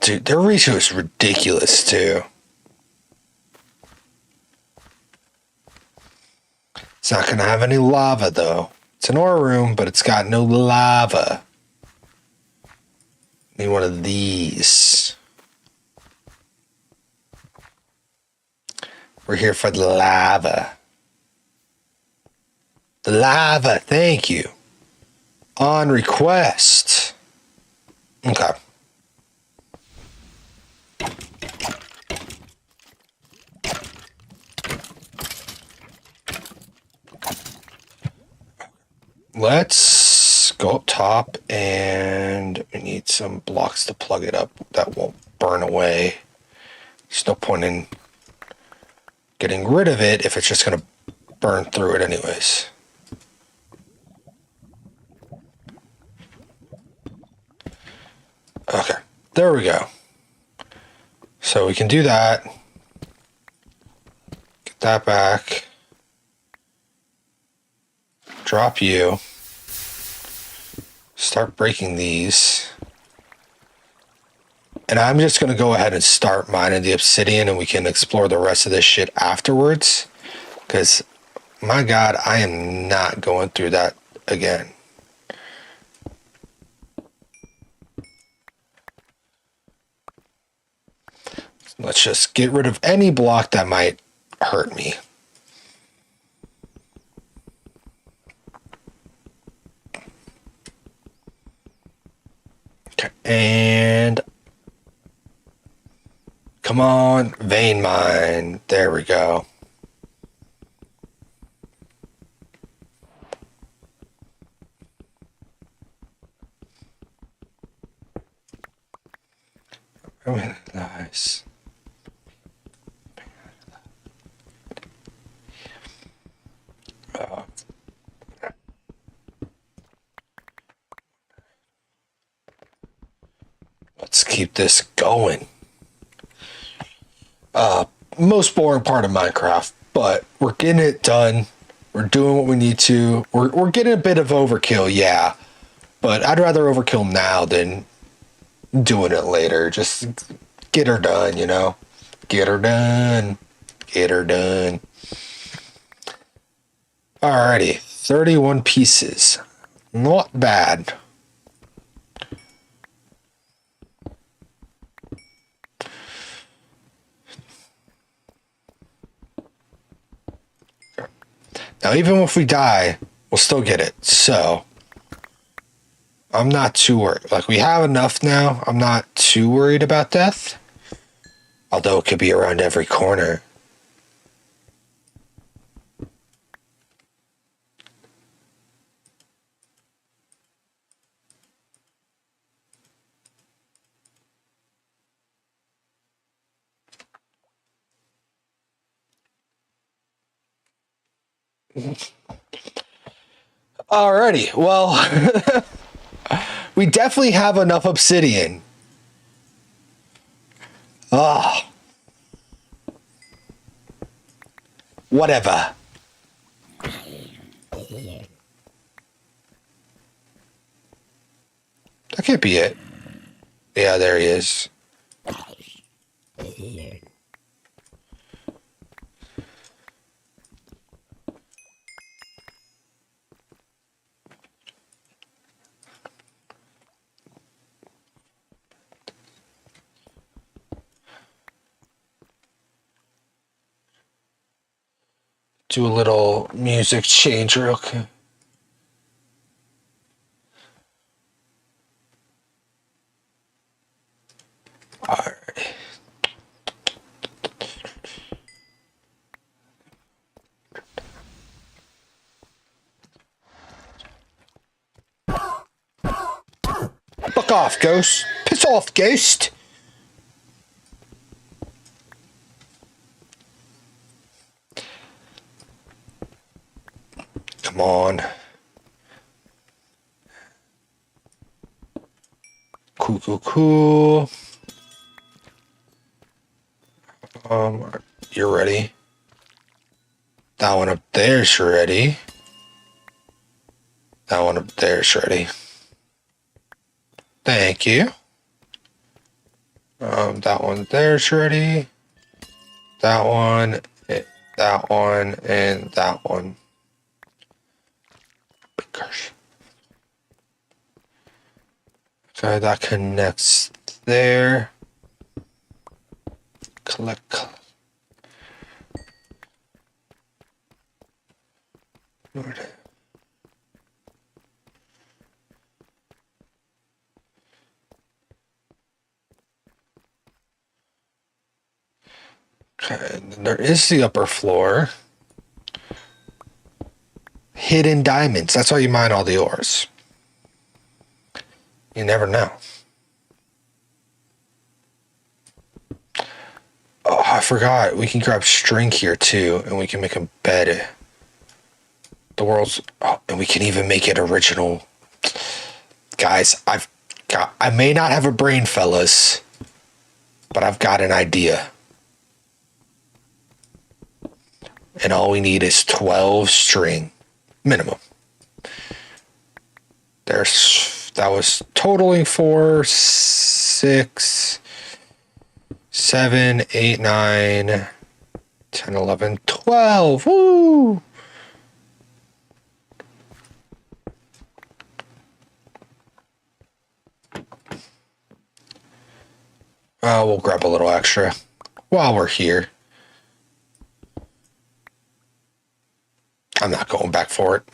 Dude, their ratio is ridiculous, too. It's not going to have any lava, though. It's an ore room, but it's got no lava. Need one of these. We're here for the lava. The lava, thank you. On request. Okay. Let's go up top, and we need some blocks to plug it up that won't burn away. There's no point in getting rid of it if it's just going to burn through it anyways. Okay, there we go. So we can do that. Get that back. Drop you. Start breaking these. And I'm just going to go ahead and start mining the obsidian, and we can explore the rest of this shit afterwards. Because, my God, I am not going through that again. Let's just get rid of any block that might hurt me. Okay, and come on, vein mine. There we go. Oh, nice. Let's keep this going. Most boring part of Minecraft, but we're getting it done. We're doing what we need to. We're getting a bit of overkill, yeah. But I'd rather overkill now than doing it later. Just get her done, you know? Get her done. Get her done. Alrighty, 31 pieces. Not bad. Now, even if we die, we'll still get it. So, I'm not too worried. Like, we have enough now. I'm not too worried about death. Although it could be around every corner. Alrighty, well, we definitely have enough obsidian. Oh. Whatever. That can't be it. Yeah, there he is. Do a little music change real quick. Alright. Fuck off, ghost. Piss off, ghost. Come on. Cool. You're ready. That one up there's ready. That one up there's ready. Thank you. That one there's ready. That one, and that one. Gosh. Okay, that connects there. Collect. Okay, there is the upper floor. Hidden diamonds. That's why you mine all the ores. You never know. Oh, I forgot. We can grab string here too, and we can make a bed. The world's... Oh, and we can even make it original. Guys, I may not have a brain, fellas, but I've got an idea. And all we need is 12 string minimum. That was totaling 4, 6, 7, 8, 9, 10, 11, 12. Woo! We'll grab a little extra while we're here. I'm not going back for it.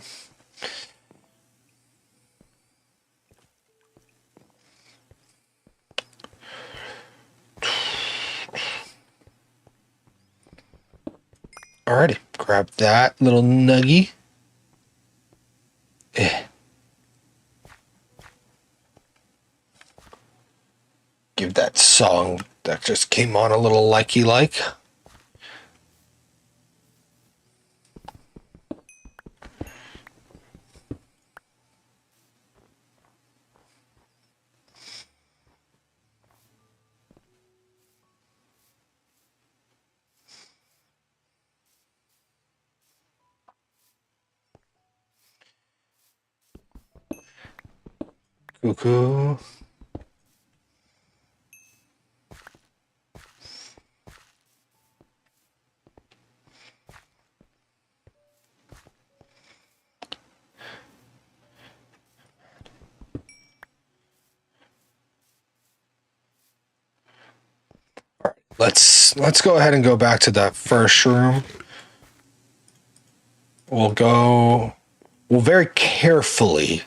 Alrighty, grab that little nuggie. Give that song that just came on a little likey like. Cuckoo. Let's go ahead and go back to that first room. We'll very carefully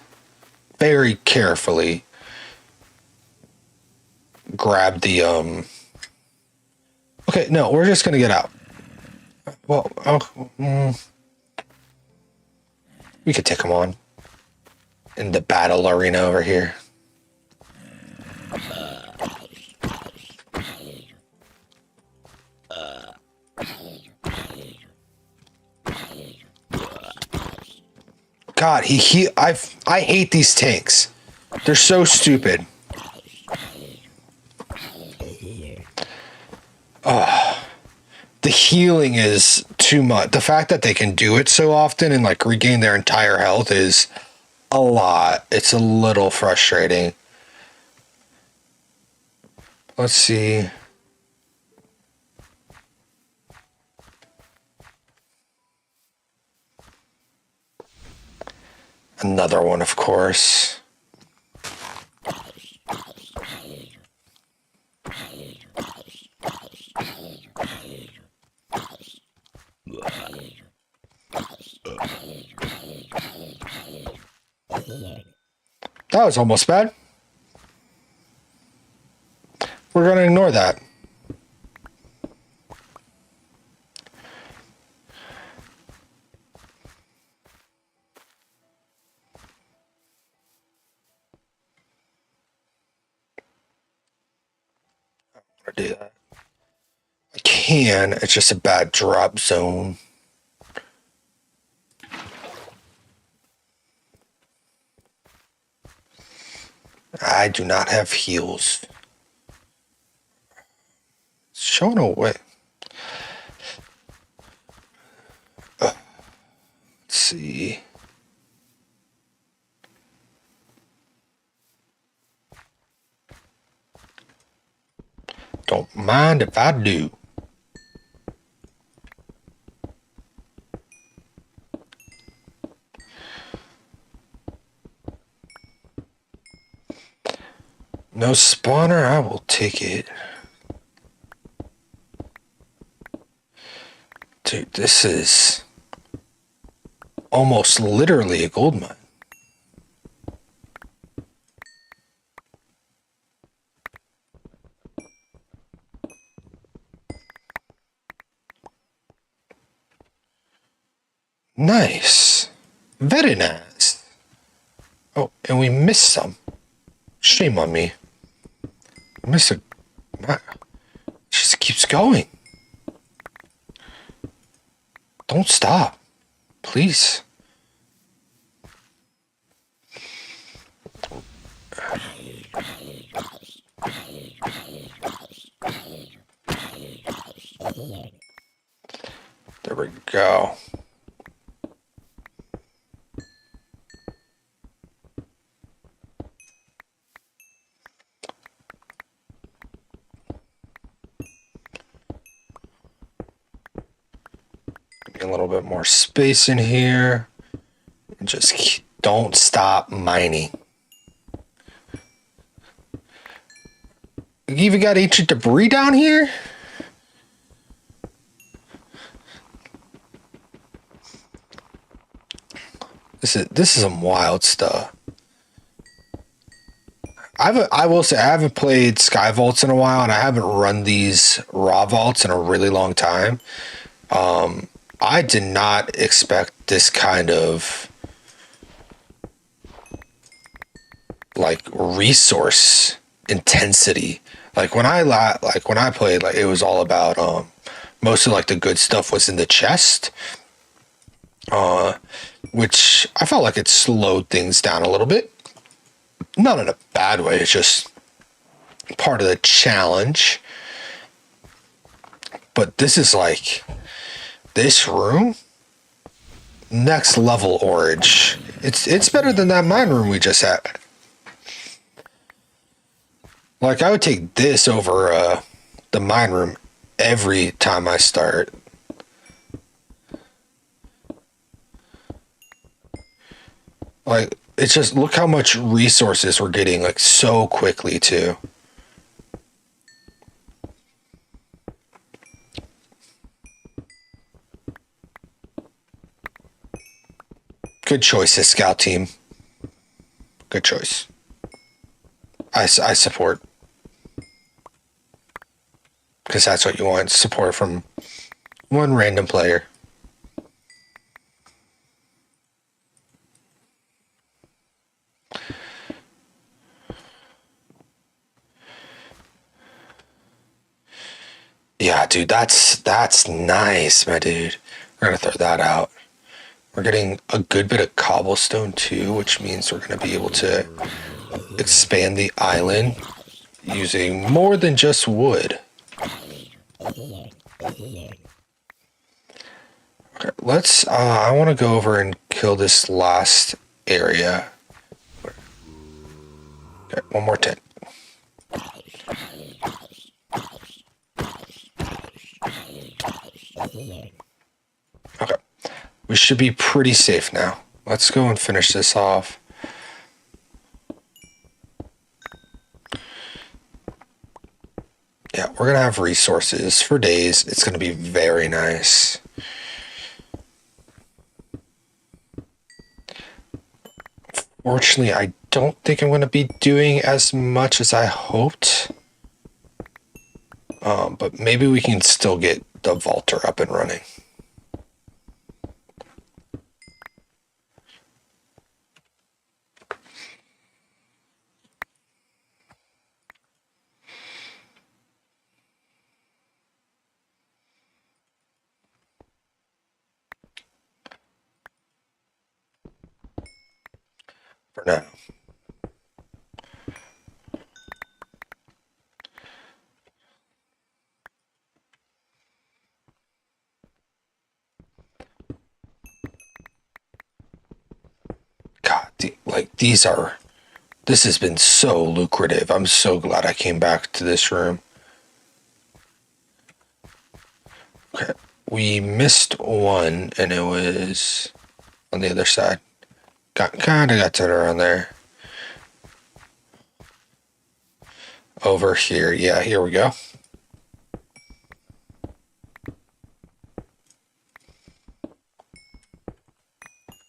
grab the okay, no, we're just gonna get out. Well, we could take them on in the battle arena over here. God, I hate these tanks. They're so stupid. The healing is too much. The fact that they can do it so often and like regain their entire health is a lot. It's a little frustrating. Let's see. Another one, of course. That was almost bad. We're going to ignore that. I do that. I can. It's just a bad drop zone. I do not have heals. It's showing away. Let's see. Don't mind if I do. No spawner, I will take it. Dude, this is almost literally a gold mine. Nice. Very nice. Oh, and we missed some. Shame on me. I missed a... It just keeps going. Don't stop. Please. There we go. Get a little bit more space in here. And just don't stop mining. You even got ancient debris down here? This is some wild stuff. I will say I haven't played Sky Vaults in a while, and I haven't run these raw vaults in a really long time. I did not expect this kind of like resource intensity. Like when I played, like it was all about most of like the good stuff was in the chest. Which I felt like it slowed things down a little bit. Not in a bad way, it's just part of the challenge. But this is like, this room, next level orange. It's better than that mine room we just had. Like I would take this over the mine room every time I start. Like, it's just, look how much resources we're getting, like, so quickly, too. Good choices, Scout Team. Good choice. I support. Because that's what you want, support from one random player. Yeah, dude, that's nice, my dude. We're gonna throw that out. We're getting a good bit of cobblestone too, which means we're gonna be able to expand the island using more than just wood. Okay, let's I want to go over and kill this last area. Okay, one more tent. Okay, we should be pretty safe now. Let's go and finish this off. Yeah, we're gonna have resources for days. It's gonna be very nice. Fortunately, I don't think I'm gonna be doing as much as I hoped. But maybe we can still get the vaulter up and running. For now. God, this has been so lucrative. I'm so glad I came back to this room. Okay, we missed one, and it was on the other side. Kind of got to it around there. Over here, yeah, here we go.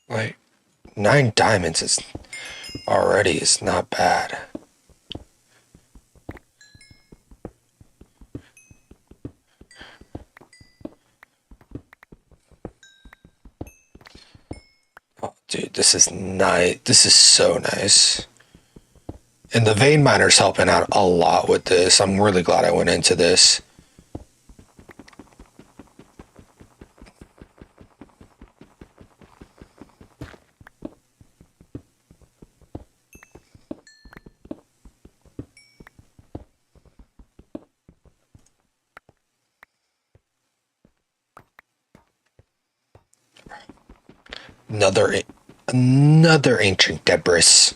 Like 9 diamonds is not bad. Dude, this is nice. This is so nice. And the vein miner's helping out a lot with this. I'm really glad I went into this. Another ancient debris.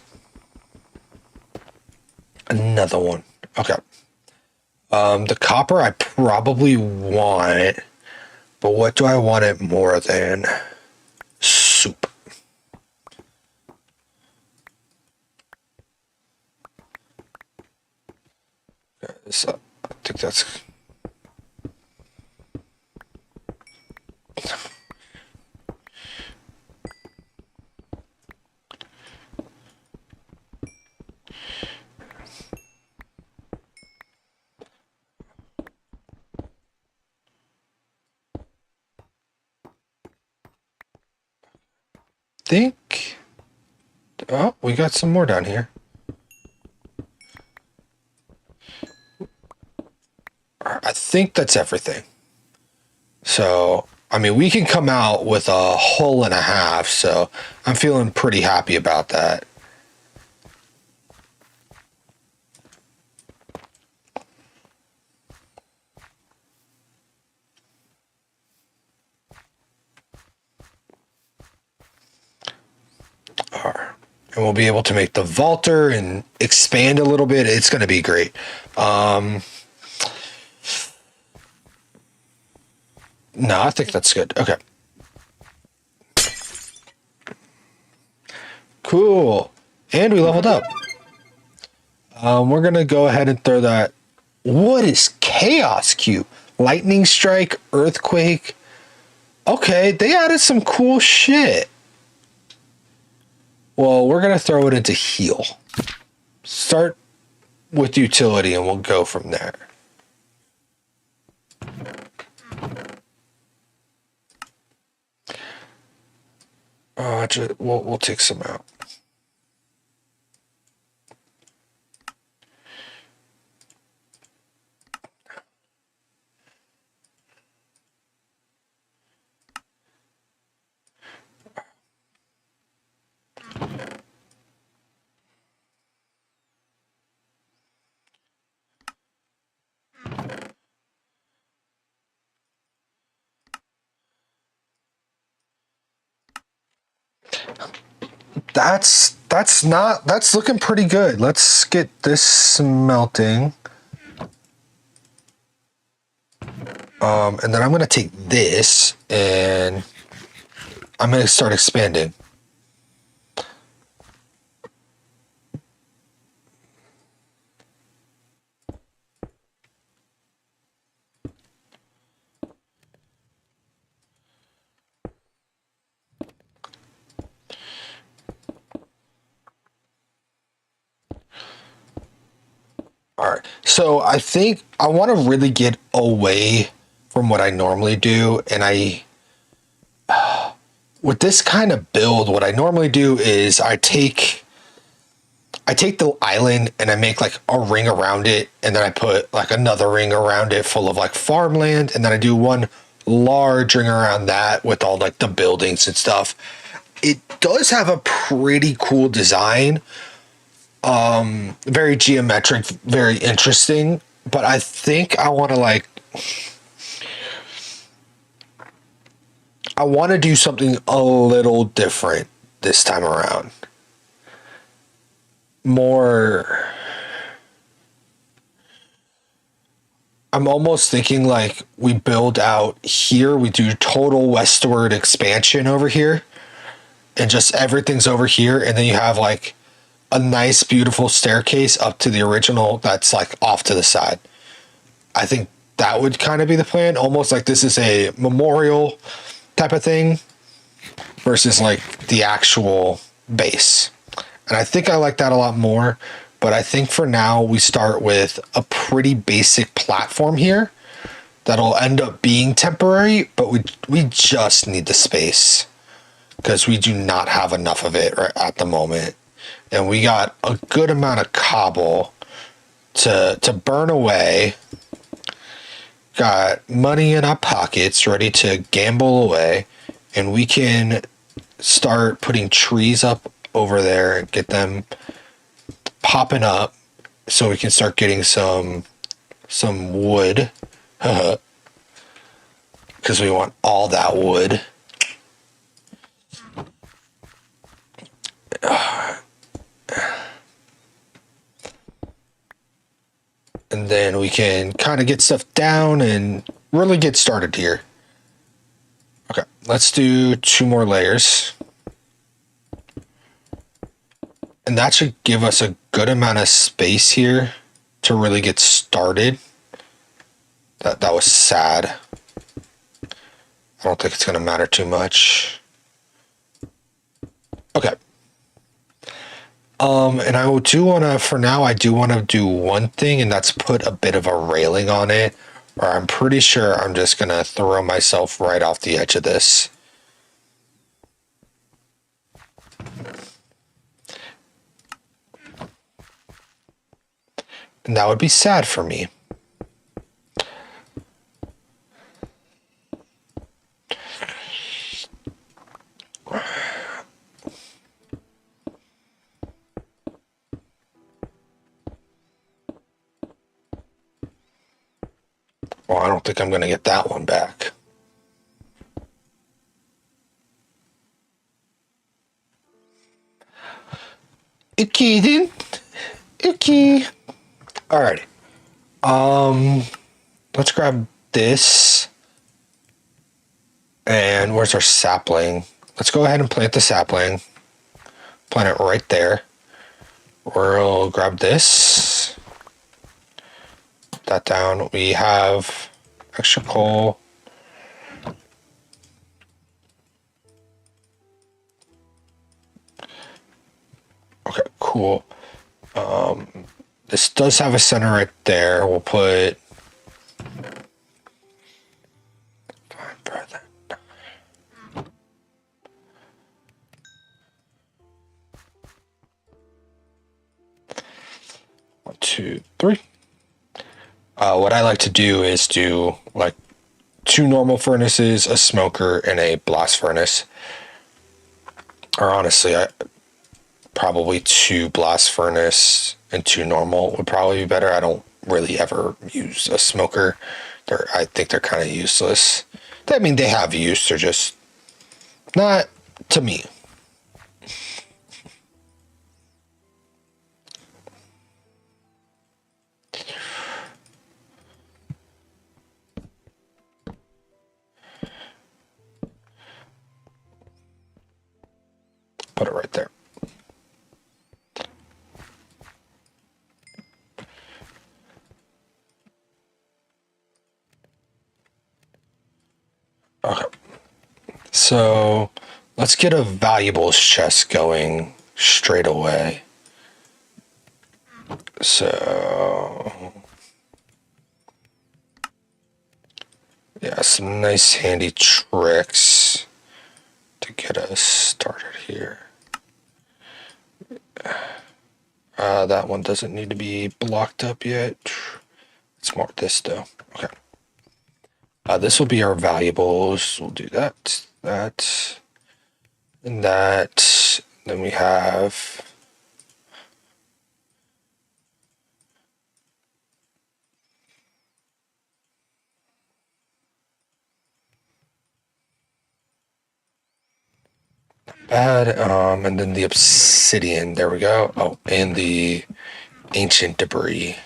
Another one. Okay. The copper I probably want, but what do I want it more than? Soup. So I think that's. Think. Oh, we got some more down here. I think that's everything. So, I mean, we can come out with a hull and a half, so I'm feeling pretty happy about that. And we'll be able to make the vaulter and expand a little bit. It's going to be great. No, I think that's good. Okay. Cool. And we leveled up. We're going to go ahead and throw that. What is Chaos Cube? Lightning Strike, Earthquake. Okay, they added some cool shit. Well, we're going to throw it into heal. Start with utility and we'll go from there. We'll take some out. That's looking pretty good. Let's get this smelting. And then I'm going to take this and I'm going to start expanding. All right. So I think I want to really get away from what I normally do. And with this kind of build, what I normally do is I take the island and I make like a ring around it. And then I put like another ring around it full of like farmland. And then I do one large ring around that with all like the buildings and stuff. It does have a pretty cool design. Very geometric, very interesting, but I think I want to do something a little different this time around. More, I'm almost thinking like we build out here, we do total westward expansion over here, and just everything's over here, and then you have like a nice, beautiful staircase up to the original that's like off to the side. I think that would kind of be the plan. Almost like this is a memorial type of thing versus like the actual base. And I think I like that a lot more. But I think for now we start with a pretty basic platform here that'll end up being temporary, but we just need the space. because we do not have enough of it right at the moment. And we got a good amount of cobble to burn away. Got money in our pockets ready to gamble away. And we can start putting trees up over there and get them popping up so we can start getting some wood. Because we want all that wood. And then we can kind of get stuff down and really get started here. Okay, let's do 2 more layers. And that should give us a good amount of space here to really get started. That was sad. I don't think it's going to matter too much. Okay. And I do want to, for now, I do want to do one thing, and that's put a bit of a railing on it, or I'm pretty sure I'm just going to throw myself right off the edge of this. And that would be sad for me. Well, I don't think I'm going to get that one back. Okay, then. Okay. Alrighty. Let's grab this. And where's our sapling? Let's go ahead and plant the sapling. Plant it right there. We'll grab this. Put that down. We have extra coal. Okay, cool. This does have a center right there. We'll put 1, 2, 3. What I like to do is do like 2 normal furnaces, a smoker, and a blast furnace. Or honestly, probably 2 blast furnace and 2 normal would probably be better. I don't really ever use a smoker. I think they're kind of useless. I mean, they have use. They're just not to me. Put it right there. Okay. So let's get a valuables chest going straight away. So yeah, some nice handy tricks to get us started here. That one doesn't need to be blocked up yet. Let's mark this though. Okay. This will be our valuables. We'll do that, and that. Then we have bad. And then the obsidian. There we go. Oh, and the ancient debris.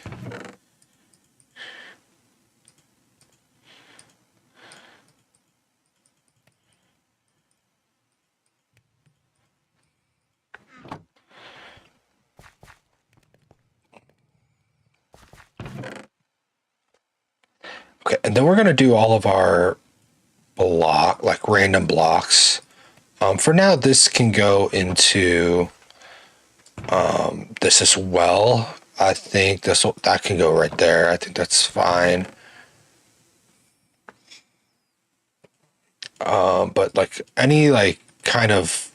Okay, and then we're gonna do all of our random blocks. For now, this can go into this as well. I think that can go right there. I think that's fine. But like any kind of,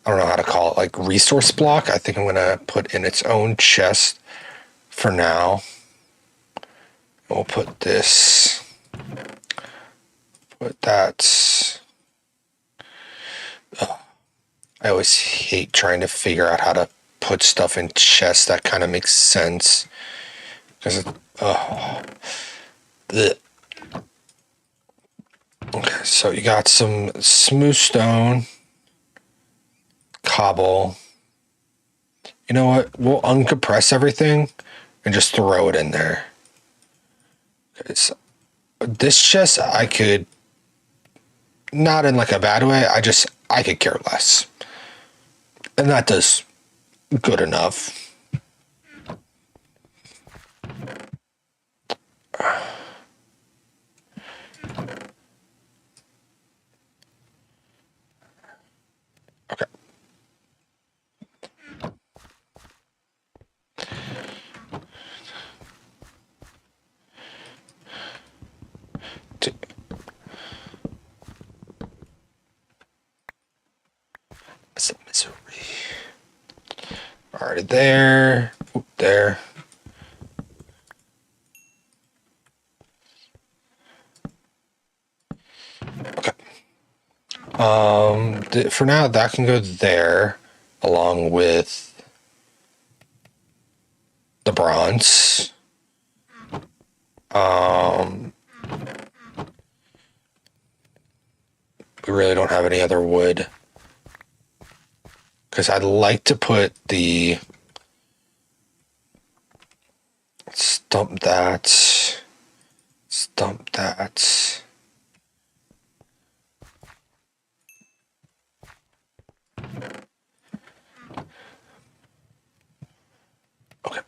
I don't know how to call it, like resource block. I think I'm going to put in its own chest for now. We'll put this, put that. I always hate trying to figure out how to put stuff in chests that kind of makes sense. Because okay, so you got some smooth stone, cobble. You know what? We'll uncompress everything and just throw it in there. So this chest, I could, not in like a bad way, I could care less. And that does good enough. Okay. Misery. Already there. Oop, there. Okay. For now, that can go there, along with the bronze. We really don't have any other wood. Because I'd like to put the stump that. Okay.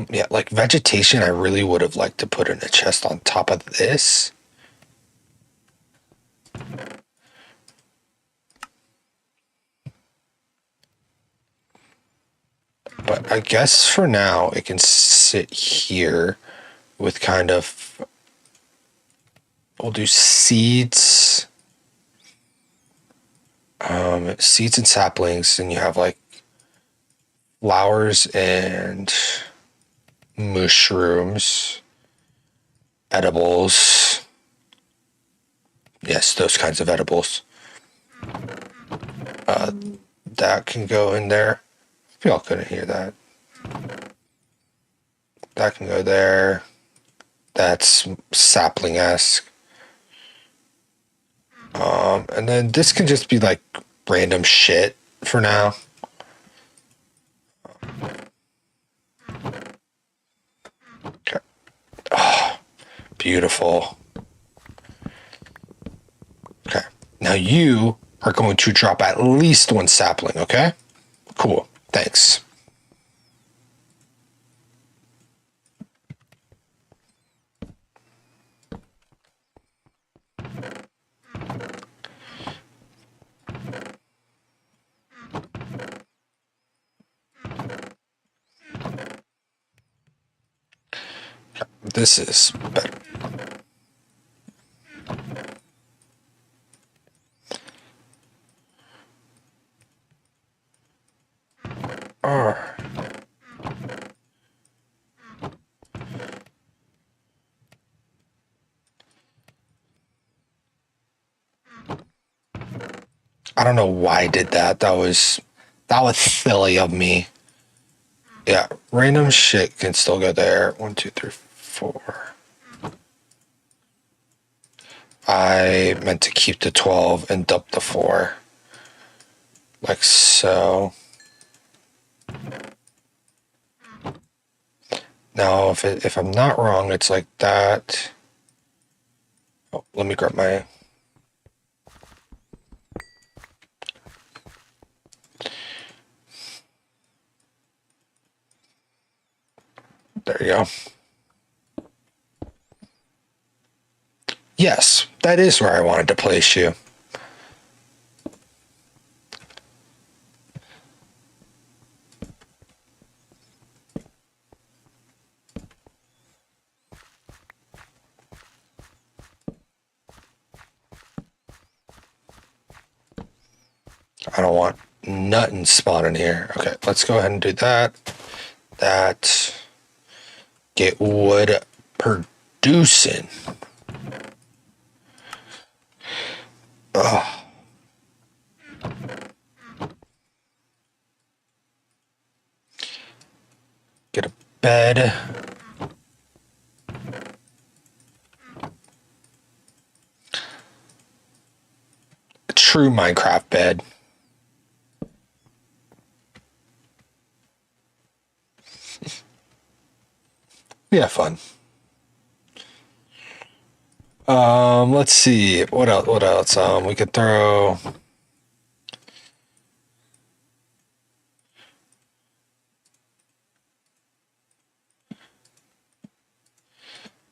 Yeah, like vegetation, I really would have liked to put in a chest on top of this. But I guess for now, it can sit here with kind of, we'll do seeds. Seeds and saplings, and you have like flowers and mushrooms, edibles. Yes, those kinds of edibles. That can go in there. Hope y'all couldn't hear that. That can go there. That's sapling-esque. And then this can just be like random shit for now. Okay. Oh, beautiful. Okay. Now you are going to drop at least one sapling, okay? Cool. Thanks. This is better. I don't know why I did that. That was silly of me. Yeah, random shit can still go there. 1, 2, 3, 4. I meant to keep the 12 and dump the 4. Like so. Now, if I'm not wrong, it's like that. Oh, let me grab my. There you go. Yes, that is where I wanted to place you. I don't want nothing spawning here. Okay, let's go ahead and do that. That. Get wood producing. Ugh. Get a bed. A true Minecraft bed. Yeah, fun. Let's see. What else? What else? We could throw.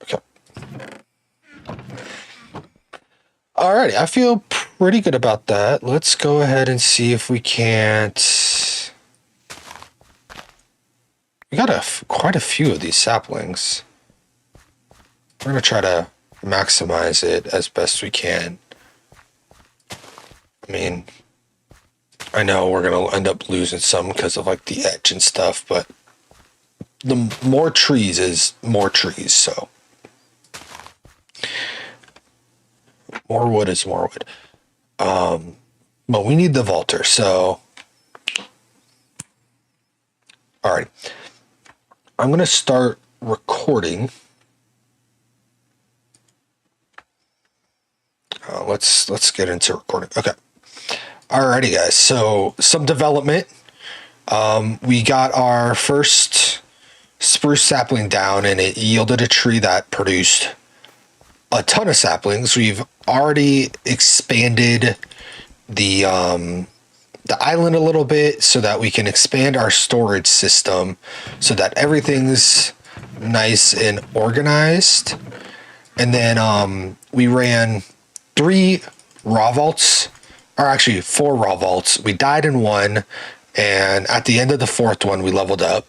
Okay. Alrighty, I feel pretty good about that. Let's go ahead and see if we can't. We got quite a few of these saplings. We're gonna try to maximize it as best we can. I mean, I know we're gonna end up losing some because of like the edge and stuff, but the more trees is more trees, so more wood is more wood. But we need the vaulter, so all right. I'm gonna start recording. Let's get into recording. Okay. Alrighty, guys. So some development. We got our first spruce sapling down, and it yielded a tree that produced a ton of saplings. We've already expanded the island a little bit so that we can expand our storage system so that everything's nice and organized. And then we ran 3 raw vaults, or actually 4 raw vaults. We died in one, and at the end of the 4th one, we leveled up.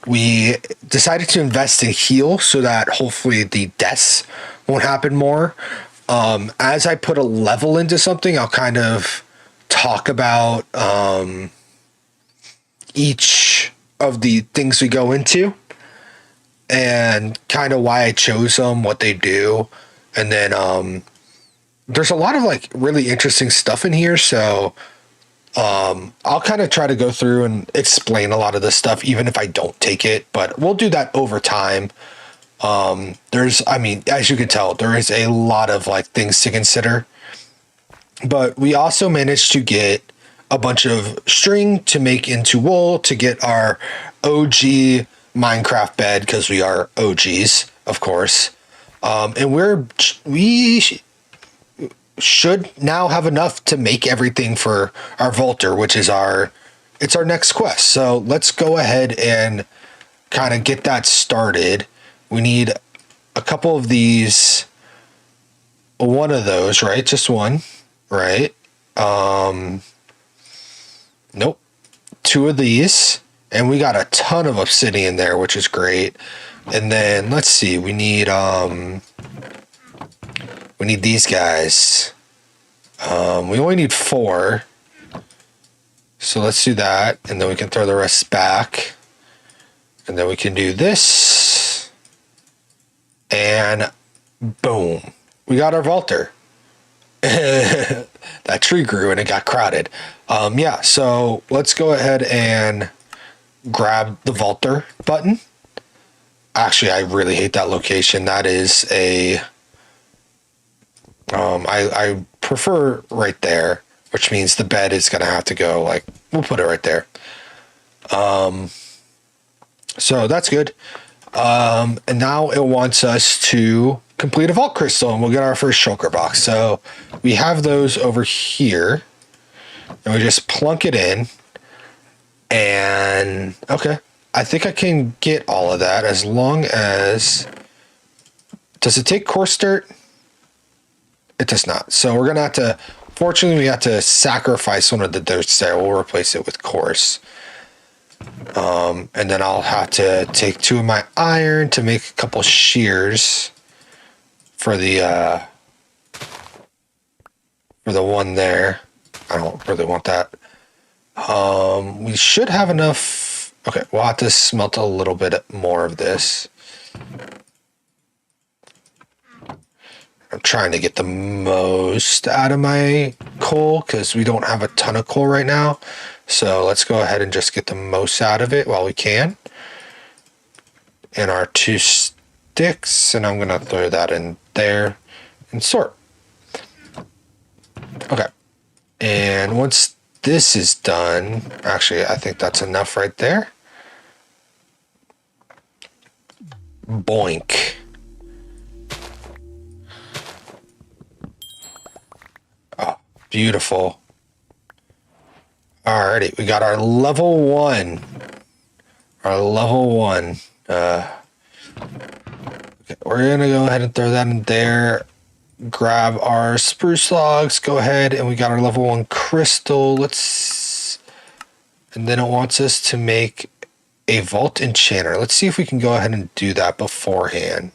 We decided to invest in heal so that hopefully the deaths won't happen more. As I put a level into something, I'll kind of talk about each of the things we go into and kind of why I chose them, what they do. And then there's a lot of like really interesting stuff in here. So I'll kind of try to go through and explain a lot of this stuff, even if I don't take it, but we'll do that over time. I mean, as you can tell, there is a lot of like things to consider, but we also managed to get a bunch of string to make into wool to get our OG Minecraft bed, because we are OGs, of course. And we should now have enough to make everything for our vaulter, which is our next quest. So let's go ahead and kind of get that started. We need a couple of these, one of those, right? Just one, right? Nope. 2 of these, and we got a ton of obsidian there, which is great. And then let's see, we need these guys. We only need 4. So let's do that, and then we can throw the rest back. And then we can do this. And boom. We got our vaulter. That tree grew and it got crowded. Yeah, so let's go ahead and grab the vaulter button. Actually, I really hate that location. That is a... I prefer right there, which means the bed is going to have to go, like, we'll put it right there. So that's good. And now it wants us to complete a vault crystal, and we'll get our first shulker box. So we have those over here, and we just plunk it in. And okay, I think I can get all of that as long as... Does it take coarse dirt? It does not. So we're going to have to... Fortunately, we have to sacrifice one of the dirts there. We'll replace it with coarse. And then I'll have to take 2 of my iron to make a couple shears for the one there. I don't really want that. We should have enough. Okay, we'll have to smelt a little bit more of this. I'm trying to get the most out of my coal because we don't have a ton of coal right now. So let's go ahead and just get the most out of it while we can. And our 2 sticks, and I'm going to throw that in there and sort. Okay. And once this is done, actually, I think that's enough right there. Boink. Oh, beautiful. Alrighty, we got our level 1. Our level 1. Okay, we're gonna go ahead and throw that in there. Grab our spruce logs. Go ahead, and we got our level 1 crystal. And then it wants us to make a vault enchanter. Let's see if we can go ahead and do that beforehand.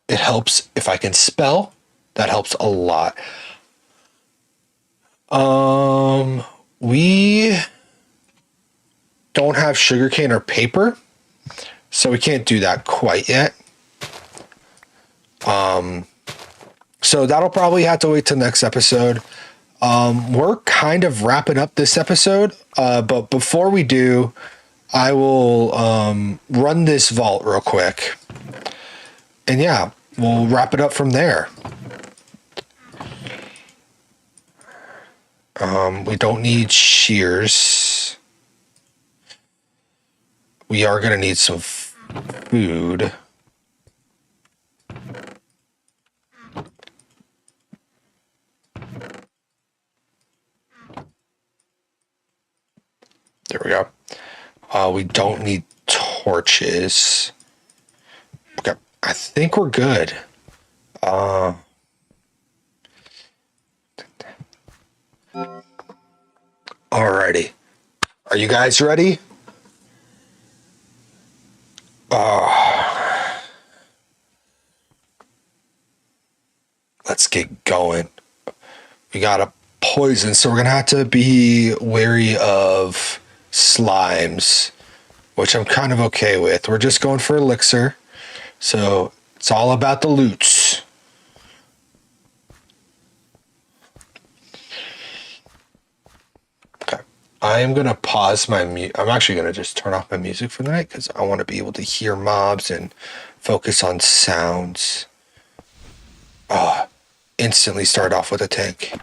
It helps if I can spell. That helps a lot. We don't have sugarcane or paper, so we can't do that quite yet. So that'll probably have to wait till next episode. We're kind of wrapping up this episode, but before we do, I will run this vault real quick. And yeah, we'll wrap it up from there. We don't need shears. We are going to need some food. There we go. We don't need torches. Okay, I think we're good. Alrighty. Are you guys ready? Let's get going. We got a poison, so we're gonna have to be wary of slimes, which I'm kind of okay with. We're just going for elixir, so it's all about the loots. Okay, I am gonna pause my I'm actually gonna just turn off my music for the night because I want to be able to hear mobs and focus on sounds. Instantly start off with a tank.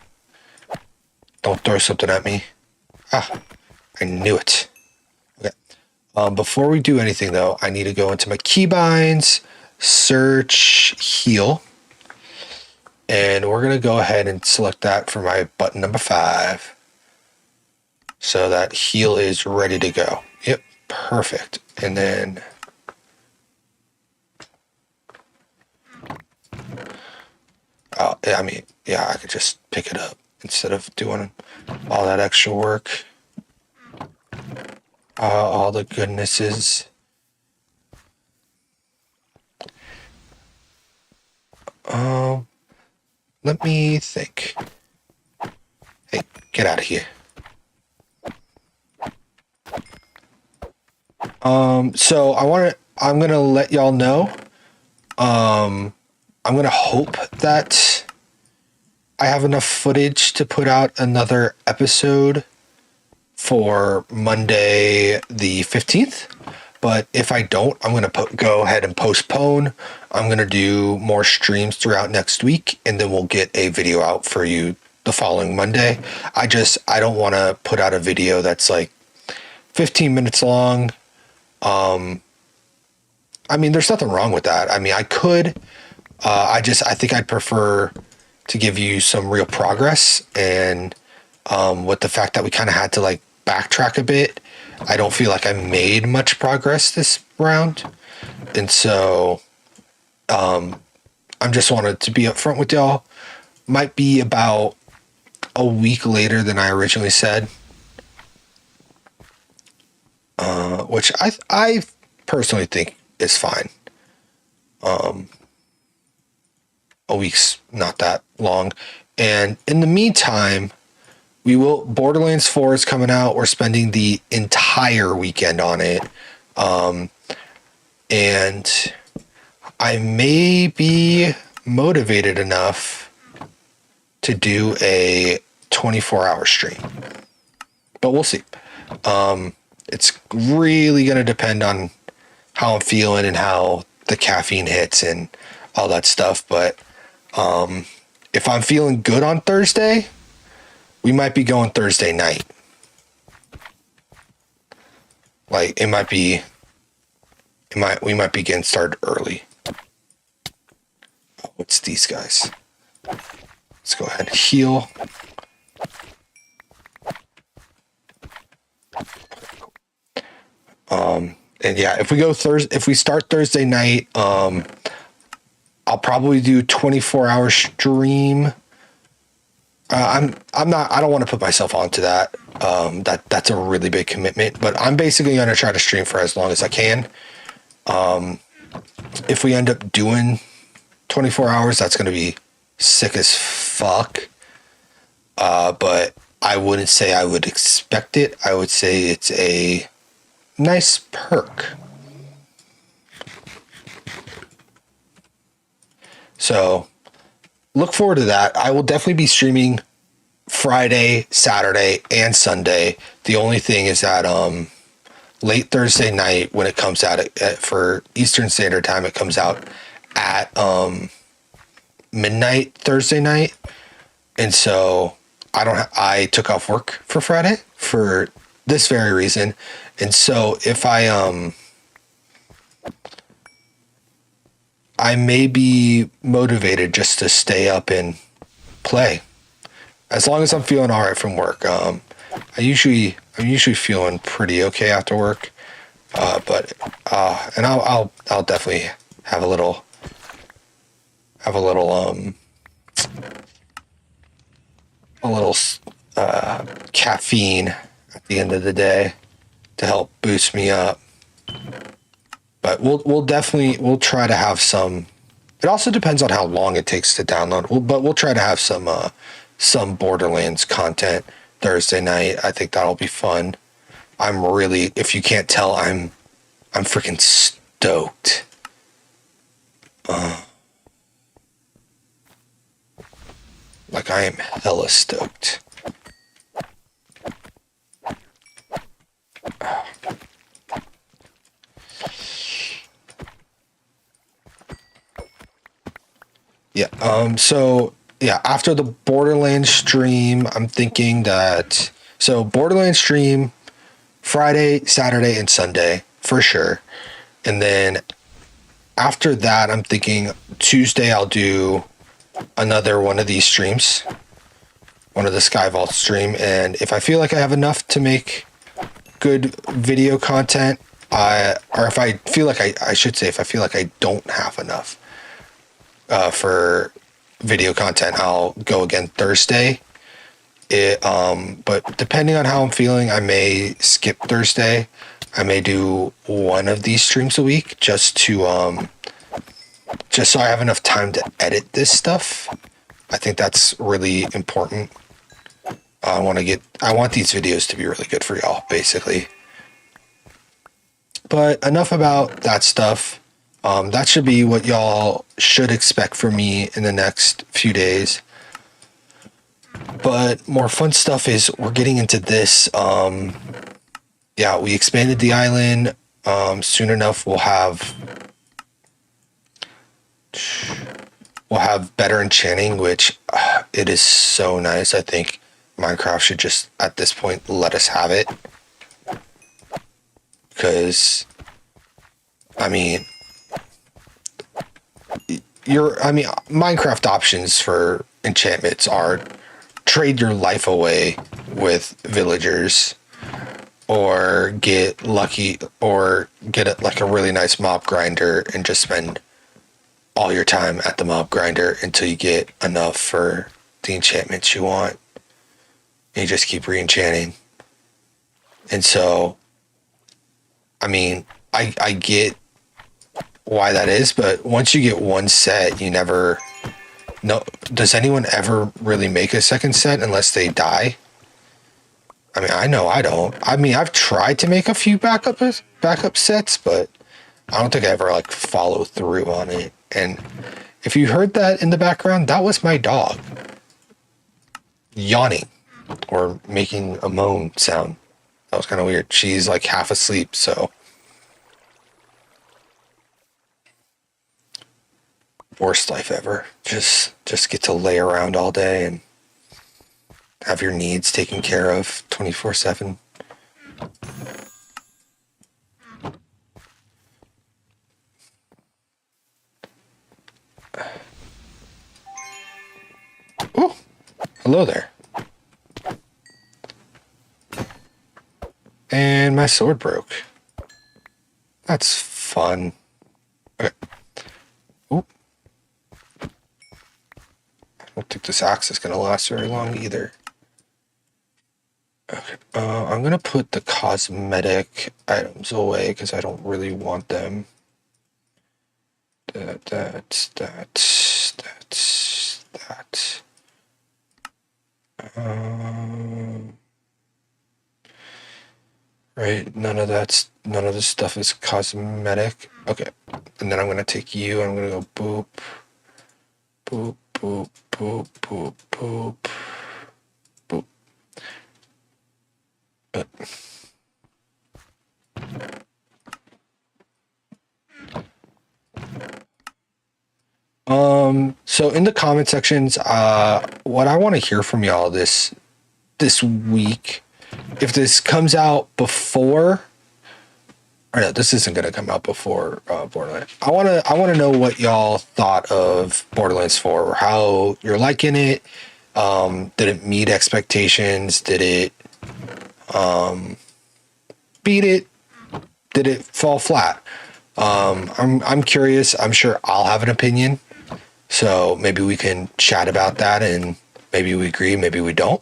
Don't throw something at me. I knew it. Okay. Before we do anything, though, I need to go into my keybinds, search heal, and we're going to go ahead and select that for my button number 5. So that heal is ready to go. Yep, perfect. And then I could just pick it up instead of doing all that extra work. All the goodnesses. Let me think. Hey, get out of here. So I'm gonna let y'all know. I'm gonna hope that I have enough footage to put out another episode for Monday the 15th. But if I don't, I'm going to go ahead and postpone. I'm going to do more streams throughout next week, and then we'll get a video out for you the following Monday. I don't want to put out a video that's like 15 minutes long. I mean, there's nothing wrong with that. I mean, I could. I think I'd prefer to give you some real progress, and with the fact that we kind of had to like backtrack a bit, I don't feel like I made much progress this round. And so I'm just wanted to be upfront with y'all. Might be about a week later than I originally said, which I personally think is fine. A week's not that long. And in the meantime, Borderlands 4 is coming out. We're spending the entire weekend on it. And I may be motivated enough to do a 24-hour stream, but we'll see. It's really going to depend on how I'm feeling and how the caffeine hits and all that stuff. But if I'm feeling good on Thursday, we might be going Thursday night. Like we might be getting started early. What's these guys? Let's go ahead and heal. And yeah, if we start Thursday night, I'll probably do 24-hour stream. I don't want to put myself onto that. That's a really big commitment, but I'm basically going to try to stream for as long as I can. If we end up doing 24 hours, that's going to be sick as fuck. But I wouldn't say I would expect it. I would say it's a nice perk. So look forward to that. I will definitely be streaming Friday, Saturday, and Sunday. The only thing is that late Thursday night, when it comes out for Eastern Standard Time, it comes out at midnight Thursday night, and so I took off work for Friday for this very reason. And so if I may be motivated just to stay up and play as long as I'm feeling all right from work. I'm usually feeling pretty okay after work, but I'll definitely have a little caffeine at the end of the day to help boost me up. But we'll try to have some. It also depends on how long it takes to download. We'll try to have some Borderlands content Thursday night. I think that'll be fun. I'm really, if you can't tell, I'm freaking stoked. Like I am hella stoked. Yeah. So yeah, after the Borderlands stream, I'm thinking that Borderlands stream Friday, Saturday, and Sunday for sure. And then after that, I'm thinking Tuesday I'll do another one of these streams, one of the Sky Vault stream. And if I feel like I have enough to make good video content, if I feel like if I feel like I don't have enough for video content, I'll go again Thursday. But depending on how I'm feeling, I may skip Thursday. I may do one of these streams a week just so I have enough time to edit this stuff. I think that's really important. I want these videos to be really good for y'all, basically. But enough about that stuff. That should be what y'all should expect from me in the next few days. But more fun stuff is we're getting into this. Yeah, we expanded the island. Soon enough, we'll have better enchanting, which it is so nice. I think Minecraft should just, at this point, let us have it. Because, Minecraft options for enchantments are trade your life away with villagers, or get lucky, or get a really nice mob grinder and just spend all your time at the mob grinder until you get enough for the enchantments you want. And you just keep re-enchanting. And so, I get why that is, but once you get one set, you never No, does anyone ever really make a second set unless they die? I mean, I know I don't. I mean, I've tried to make a few backup sets, but I don't think I ever like follow through on it. And if you heard that in the background, that was my dog yawning or making a moan sound. That was kind of weird. She's like half asleep, so worst life ever. Just get to lay around all day and have your needs taken care of 24/7. Oh, hello there. And my sword broke. That's fun. Okay. Oop. I don't think this axe is going to last very long either. Okay. I'm going to put the cosmetic items away because I don't really want them. That. Right, none of this stuff is cosmetic. Okay, and then I'm gonna take you. I'm gonna go boop, boop, boop, boop, boop, boop, boop. So in the comment sections, what I want to hear from y'all this week, if this comes out before, or no, this isn't going to come out before Borderlands. I want to know what y'all thought of Borderlands 4, or how you're liking it. Did it meet expectations? Did it beat it? Did it fall flat? I'm curious. I'm sure I'll have an opinion. So maybe we can chat about that, and maybe we agree, maybe we don't.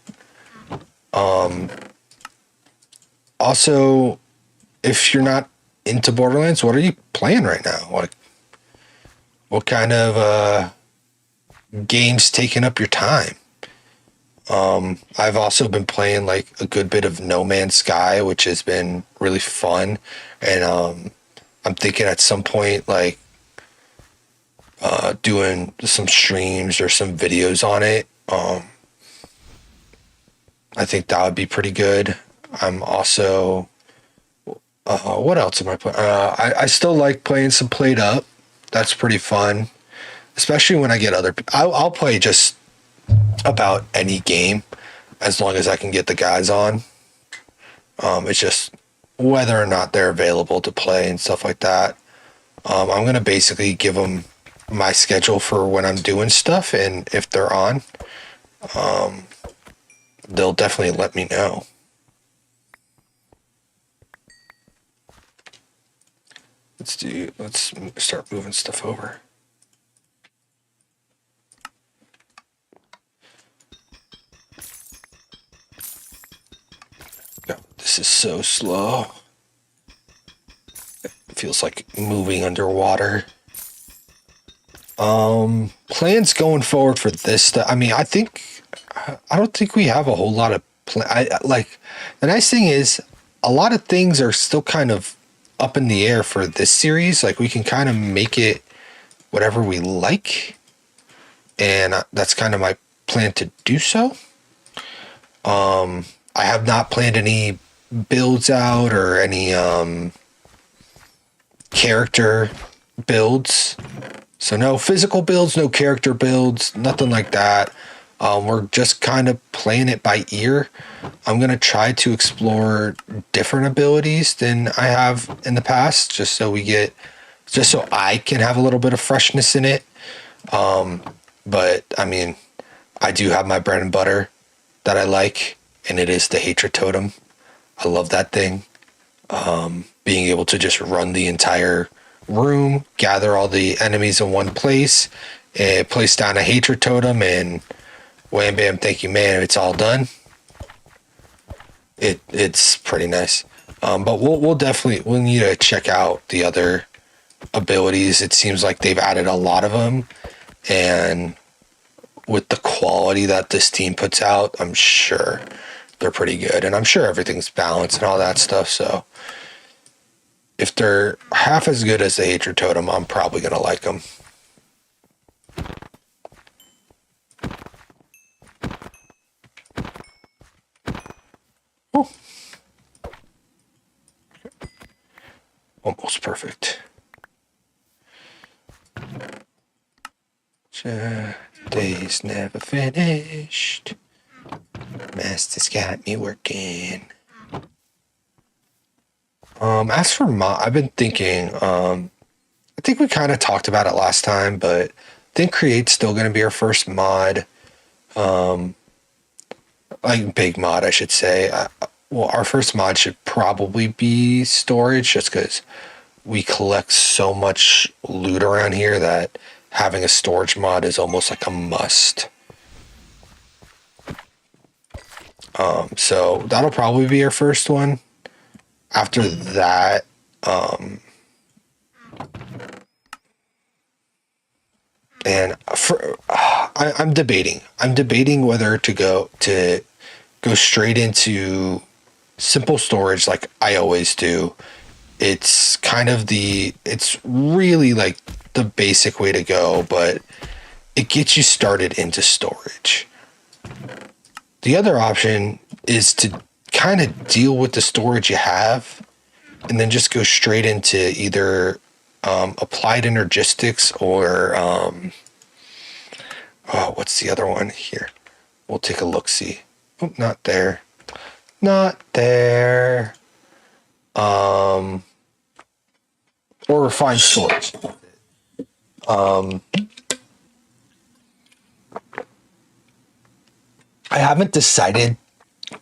Also, if you're not into Borderlands, what are you playing right now? What kind of games taking up your time? I've also been playing like a good bit of No Man's Sky, which has been really fun, and I'm thinking at some point like doing some streams or some videos on it. I think that would be pretty good. I'm also what else am I playing? I still like playing some Played Up. That's pretty fun, especially when I get other. I'll play just about any game as long as I can get the guys on. It's just whether or not they're available to play and stuff like that. I'm gonna basically give them my schedule for when I'm doing stuff, and if they're on, they'll definitely let me know. Let's start moving stuff over. No, this is so slow. It feels like moving underwater. Plans going forward for this stuff. I mean, I don't think we have a whole lot of like, the nice thing is a lot of things are still kind of up in the air for this series. Like, we can kind of make it whatever we like, and that's kind of my plan to do so. I have not planned any builds out or any character builds. So no physical builds, no character builds, nothing like that. We're just kind of playing it by ear. I'm going to try to explore different abilities than I have in the past, just so I can have a little bit of freshness in it. But I mean, I do have my bread and butter that I like, and it is the Hatred Totem. I love that thing. Being able to just run the entire room, gather all the enemies in one place, and place down a Hatred Totem, and wham bam, thank you, man. It's all done. It's pretty nice. But we'll need to check out the other abilities. It seems like they've added a lot of them, and with the quality that this team puts out, I'm sure they're pretty good. And I'm sure everything's balanced and all that stuff. So if they're half as good as the Hatred Totem, I'm probably going to like them. Oh. Almost perfect. Day's never finished. Master's got me working. As for I've been thinking, I think we kind of talked about it last time, but I think Create's still going to be our first mod. Like big mod, I should say. Well, our first mod should probably be storage, just because we collect so much loot around here that having a storage mod is almost like a must. So that'll probably be our first one. After that, and I'm debating. I'm debating whether to go straight into simple storage like I always do. It's it's really like the basic way to go, but it gets you started into storage. The other option is to kind of deal with the storage you have and then just go straight into either applied energistics or what's the other one here? We'll take a look see. Oh, not there. Not there. Or refined storage. I haven't decided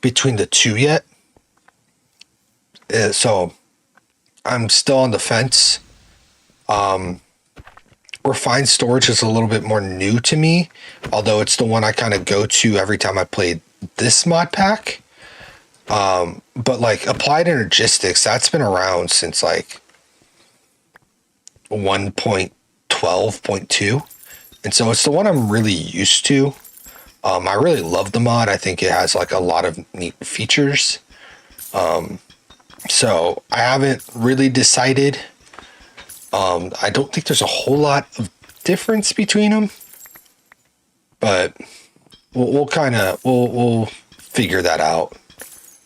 between the two yet. So I'm still on the fence. Refined storage is a little bit more new to me, although it's the one I kind of go to every time I play this mod pack. But like applied energistics, that's been around since like 1.12.2. And so it's the one I'm really used to. I really love the mod. I think it has like a lot of neat features. So I haven't really decided. I don't think there's a whole lot of difference between them, but we'll figure that out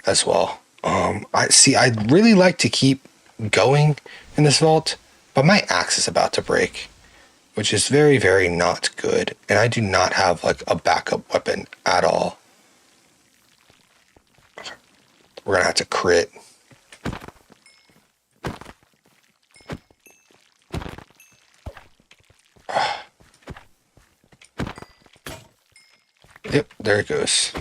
as well. I'd really like to keep going in this vault, but my axe is about to break, which is very, very not good. And I do not have like a backup weapon at all. We're gonna have to crit. Yep, there it goes.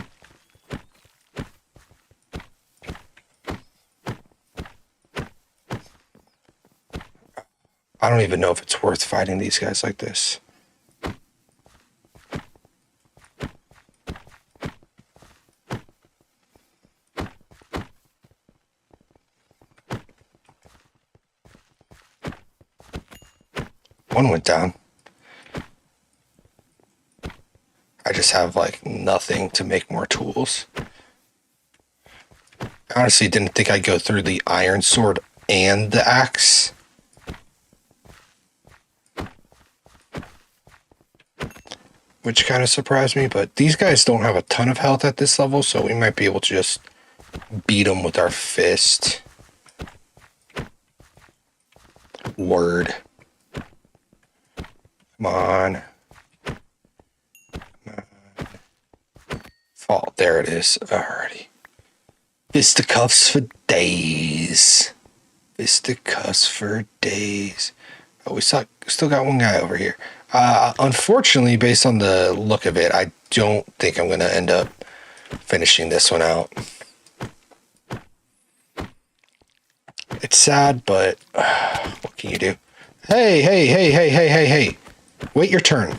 I don't even know if it's worth fighting these guys like this. One went down. I just have like nothing to make more tools. I honestly didn't think I'd go through the iron sword and the axe. Which kind of surprised me, but these guys don't have a ton of health at this level, so we might be able to just beat them with our fist. Word. Come on. Fall. There it is. Alrighty. Fisticuffs for days. Fisticuffs for days. Oh, we still got one guy over here. Unfortunately, based on the look of it, I don't think I'm going to end up finishing this one out. It's sad, but what can you do? Hey. Wait your turn.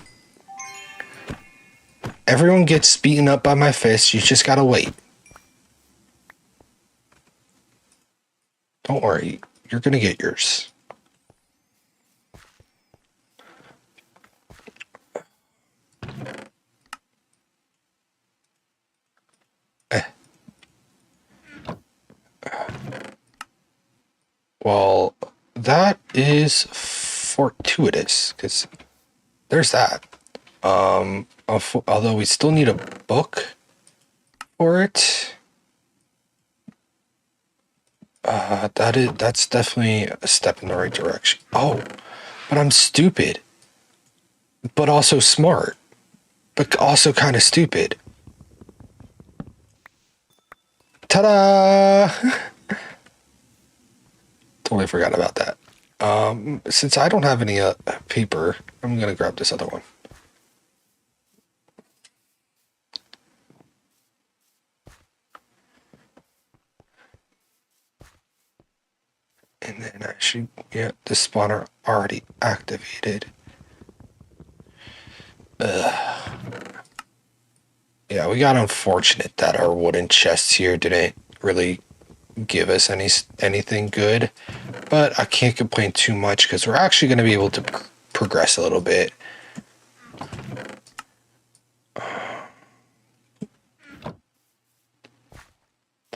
Everyone gets beaten up by my fist. You just got to wait. Don't worry. You're going to get yours. that is fortuitous, because there's that. Although we still need a book for it. That's definitely a step in the right direction. Oh, but I'm stupid. But also smart. But also kind of stupid. Ta-da! Totally forgot about that. Since I don't have any paper, I'm going to grab this other one. And then I should get the spawner already activated. Yeah, we got unfortunate that our wooden chests here didn't really give us anything good. But I can't complain too much because we're actually going to be able to progress a little bit.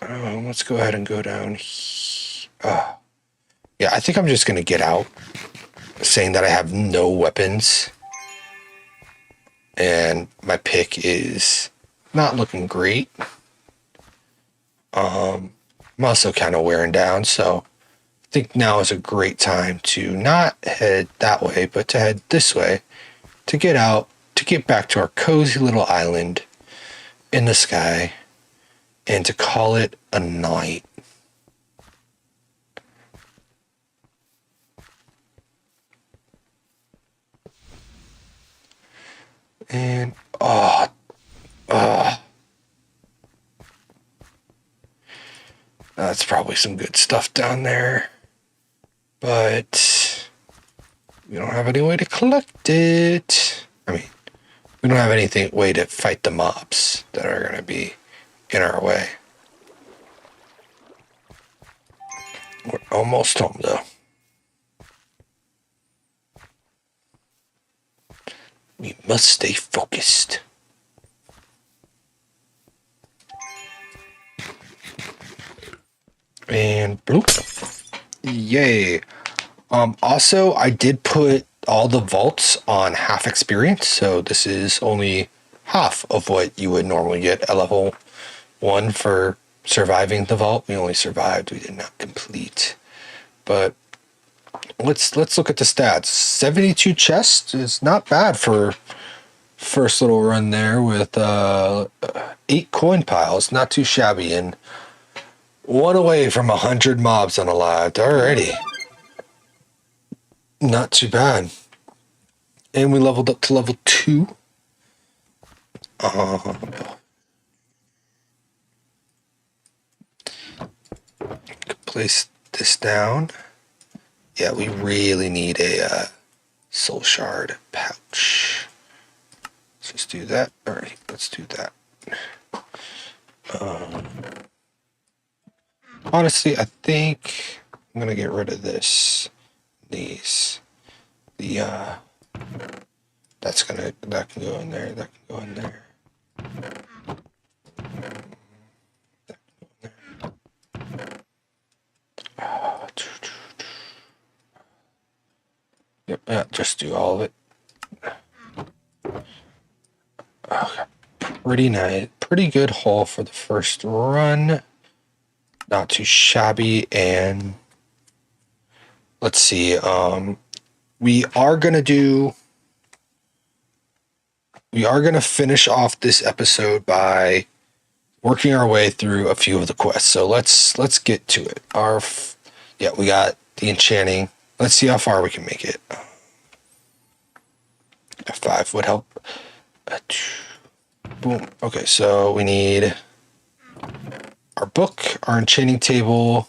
Let's go ahead and go down. Yeah, I think I'm just going to get out, saying that I have no weapons. And my pick is not looking great. I'm also kind of wearing down, so I think now is a great time to not head that way, but to head this way, to get out, to get back to our cozy little island in the sky, and to call it a night. And, that's probably some good stuff down there. But we don't have any way to collect it. I mean, we don't have anything way to fight the mobs that are going to be in our way. We're almost home, though. We must stay focused. And bloop. Yay. Also, I did put all the vaults on half experience, so this is only half of what you would normally get at level 1 for surviving the vault. We only survived, we did not complete. But let's look at the stats. 72 chests is not bad for first little run there with 8 coin piles, not too shabby, and 1 away from 100 mobs unalived. Alrighty. Not too bad. And we leveled up to level 2. Place this down. Yeah, we really need a soul shard pouch. Let's just do that. Alright, let's do that. Honestly, I think I'm gonna get rid of this. These. That can go in there, that can go in there. Yep, yeah, just do all of it. Okay. Pretty nice, pretty good haul for the first run. Not too shabby, and let's see. We are gonna finish off this episode by working our way through a few of the quests. So let's get to it. We got the enchanting. Let's see how far we can make it. F5 would help. Boom. Okay, so we need our book, our enchanting table,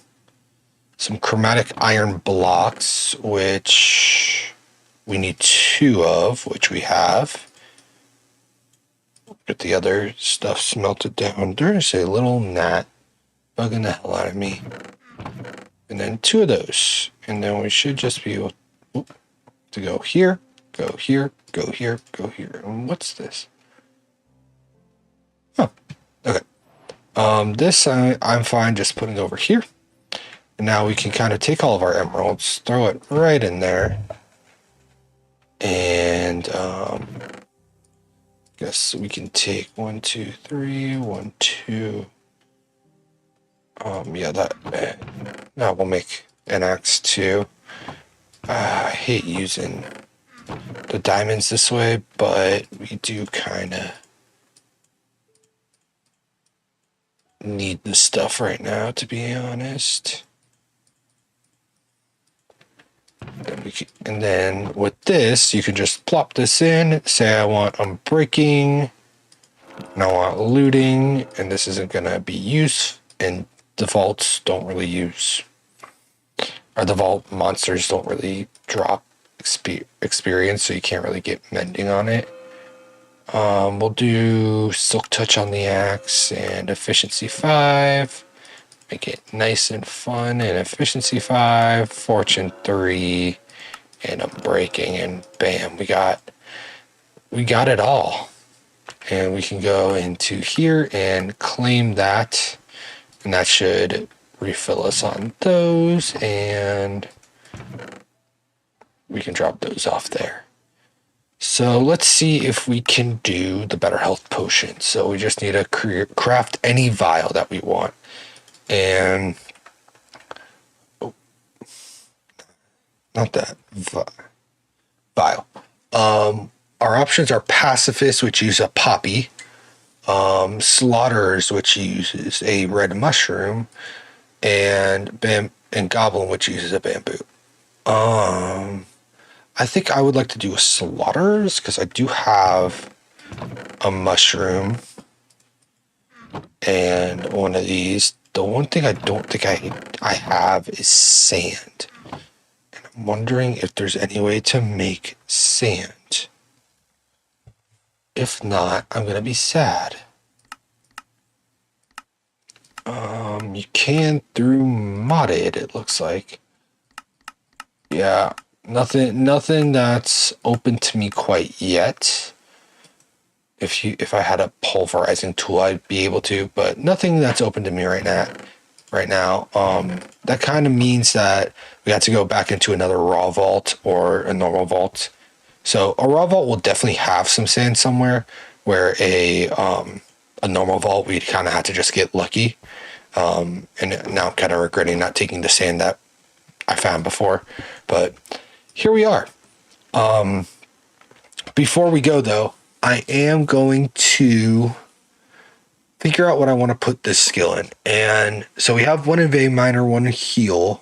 some chromatic iron blocks, which we need 2 of, which we have. Get the other stuff smelted down. There's a little gnat bugging the hell out of me. And then 2 of those. And then we should just be able to go here, go here, go here, go here. And what's this? Huh. Okay. This I'm fine just putting over here. And now we can kind of take all of our emeralds, throw it right in there. And guess we can take 1, 2, 3, 1, 2. Yeah, now we'll make an axe too. I hate using the diamonds this way, but we do kind of need the stuff right now, to be honest. And then with this, you can just plop this in, say I want unbreaking, and I want looting, and this isn't going to be used, and the vaults don't really use, or the vault monsters don't really drop experience, so you can't really get mending on it. We'll do Silk Touch on the axe and Efficiency 5. Make it nice and fun. And Efficiency 5, Fortune 3, and Unbreaking, and bam, we got it all. And we can go into here and claim that, and that should refill us on those, and we can drop those off there. So let's see if we can do the better health potion. So we just need to craft any vial that we want. And not that vial. Our options are Pacifist, which use a poppy, Slaughterers, which uses a red mushroom, and Goblin, which uses a bamboo. I think I would like to do a Slaughterers because I do have a mushroom and one of these. The one thing I don't think I have is sand. And I'm wondering if there's any way to make sand. If not, I'm going to be sad. You can through modded, it looks like. Yeah, nothing that's open to me quite yet. If I had a pulverizing tool, I'd be able to, but nothing that's open to me right now. That kind of means that we have to go back into another raw vault or a normal vault. So a raw vault will definitely have some sand somewhere, where a normal vault we'd kind of have to just get lucky. And now I'm kind of regretting not taking the sand that I found before, but here we are. Before we go though, I am going to figure out what I want to put this skill in. And so we have one invade miner, one heal.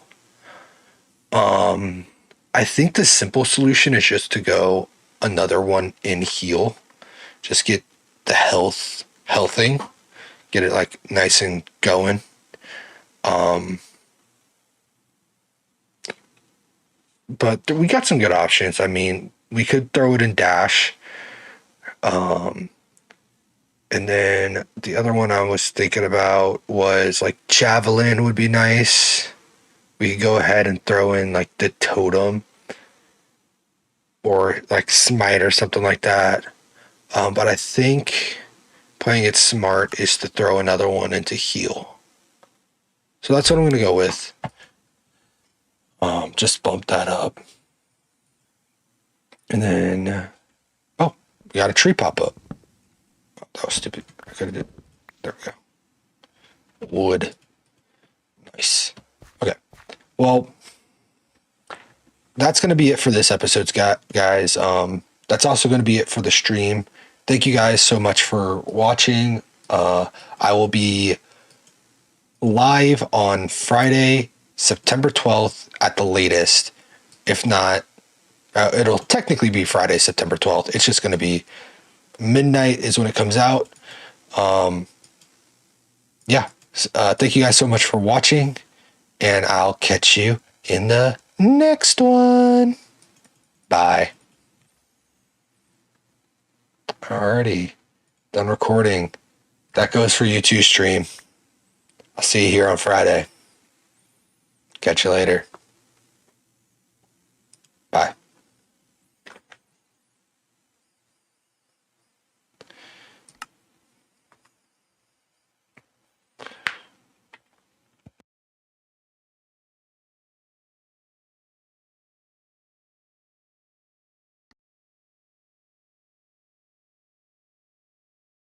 I think the simple solution is just to go another one in heal. Just get the healthing, get it like nice and going. But we got some good options. I mean, we could throw it in dash. And then the other one I was thinking about was like javelin would be nice. We could go ahead and throw in like the totem or like smite or something like that. But I think playing it smart is to throw another one into heal. So that's what I'm going to go with. Just bump that up. And then, oh, we got a tree pop up. Oh, that was stupid. I could have did. There we go. Wood. Nice. Okay. Well, that's going to be it for this episode, guys. That's also going to be it for the stream. Thank you guys so much for watching. I will be live on Friday, September 12th at the latest. If not, it'll technically be Friday, September 12th. It's just going to be midnight is when it comes out. Yeah. Thank you guys so much for watching, and I'll catch you in the next one. Bye. Alrighty. Done recording. That goes for you too, stream. I'll see you here on Friday. Catch you later.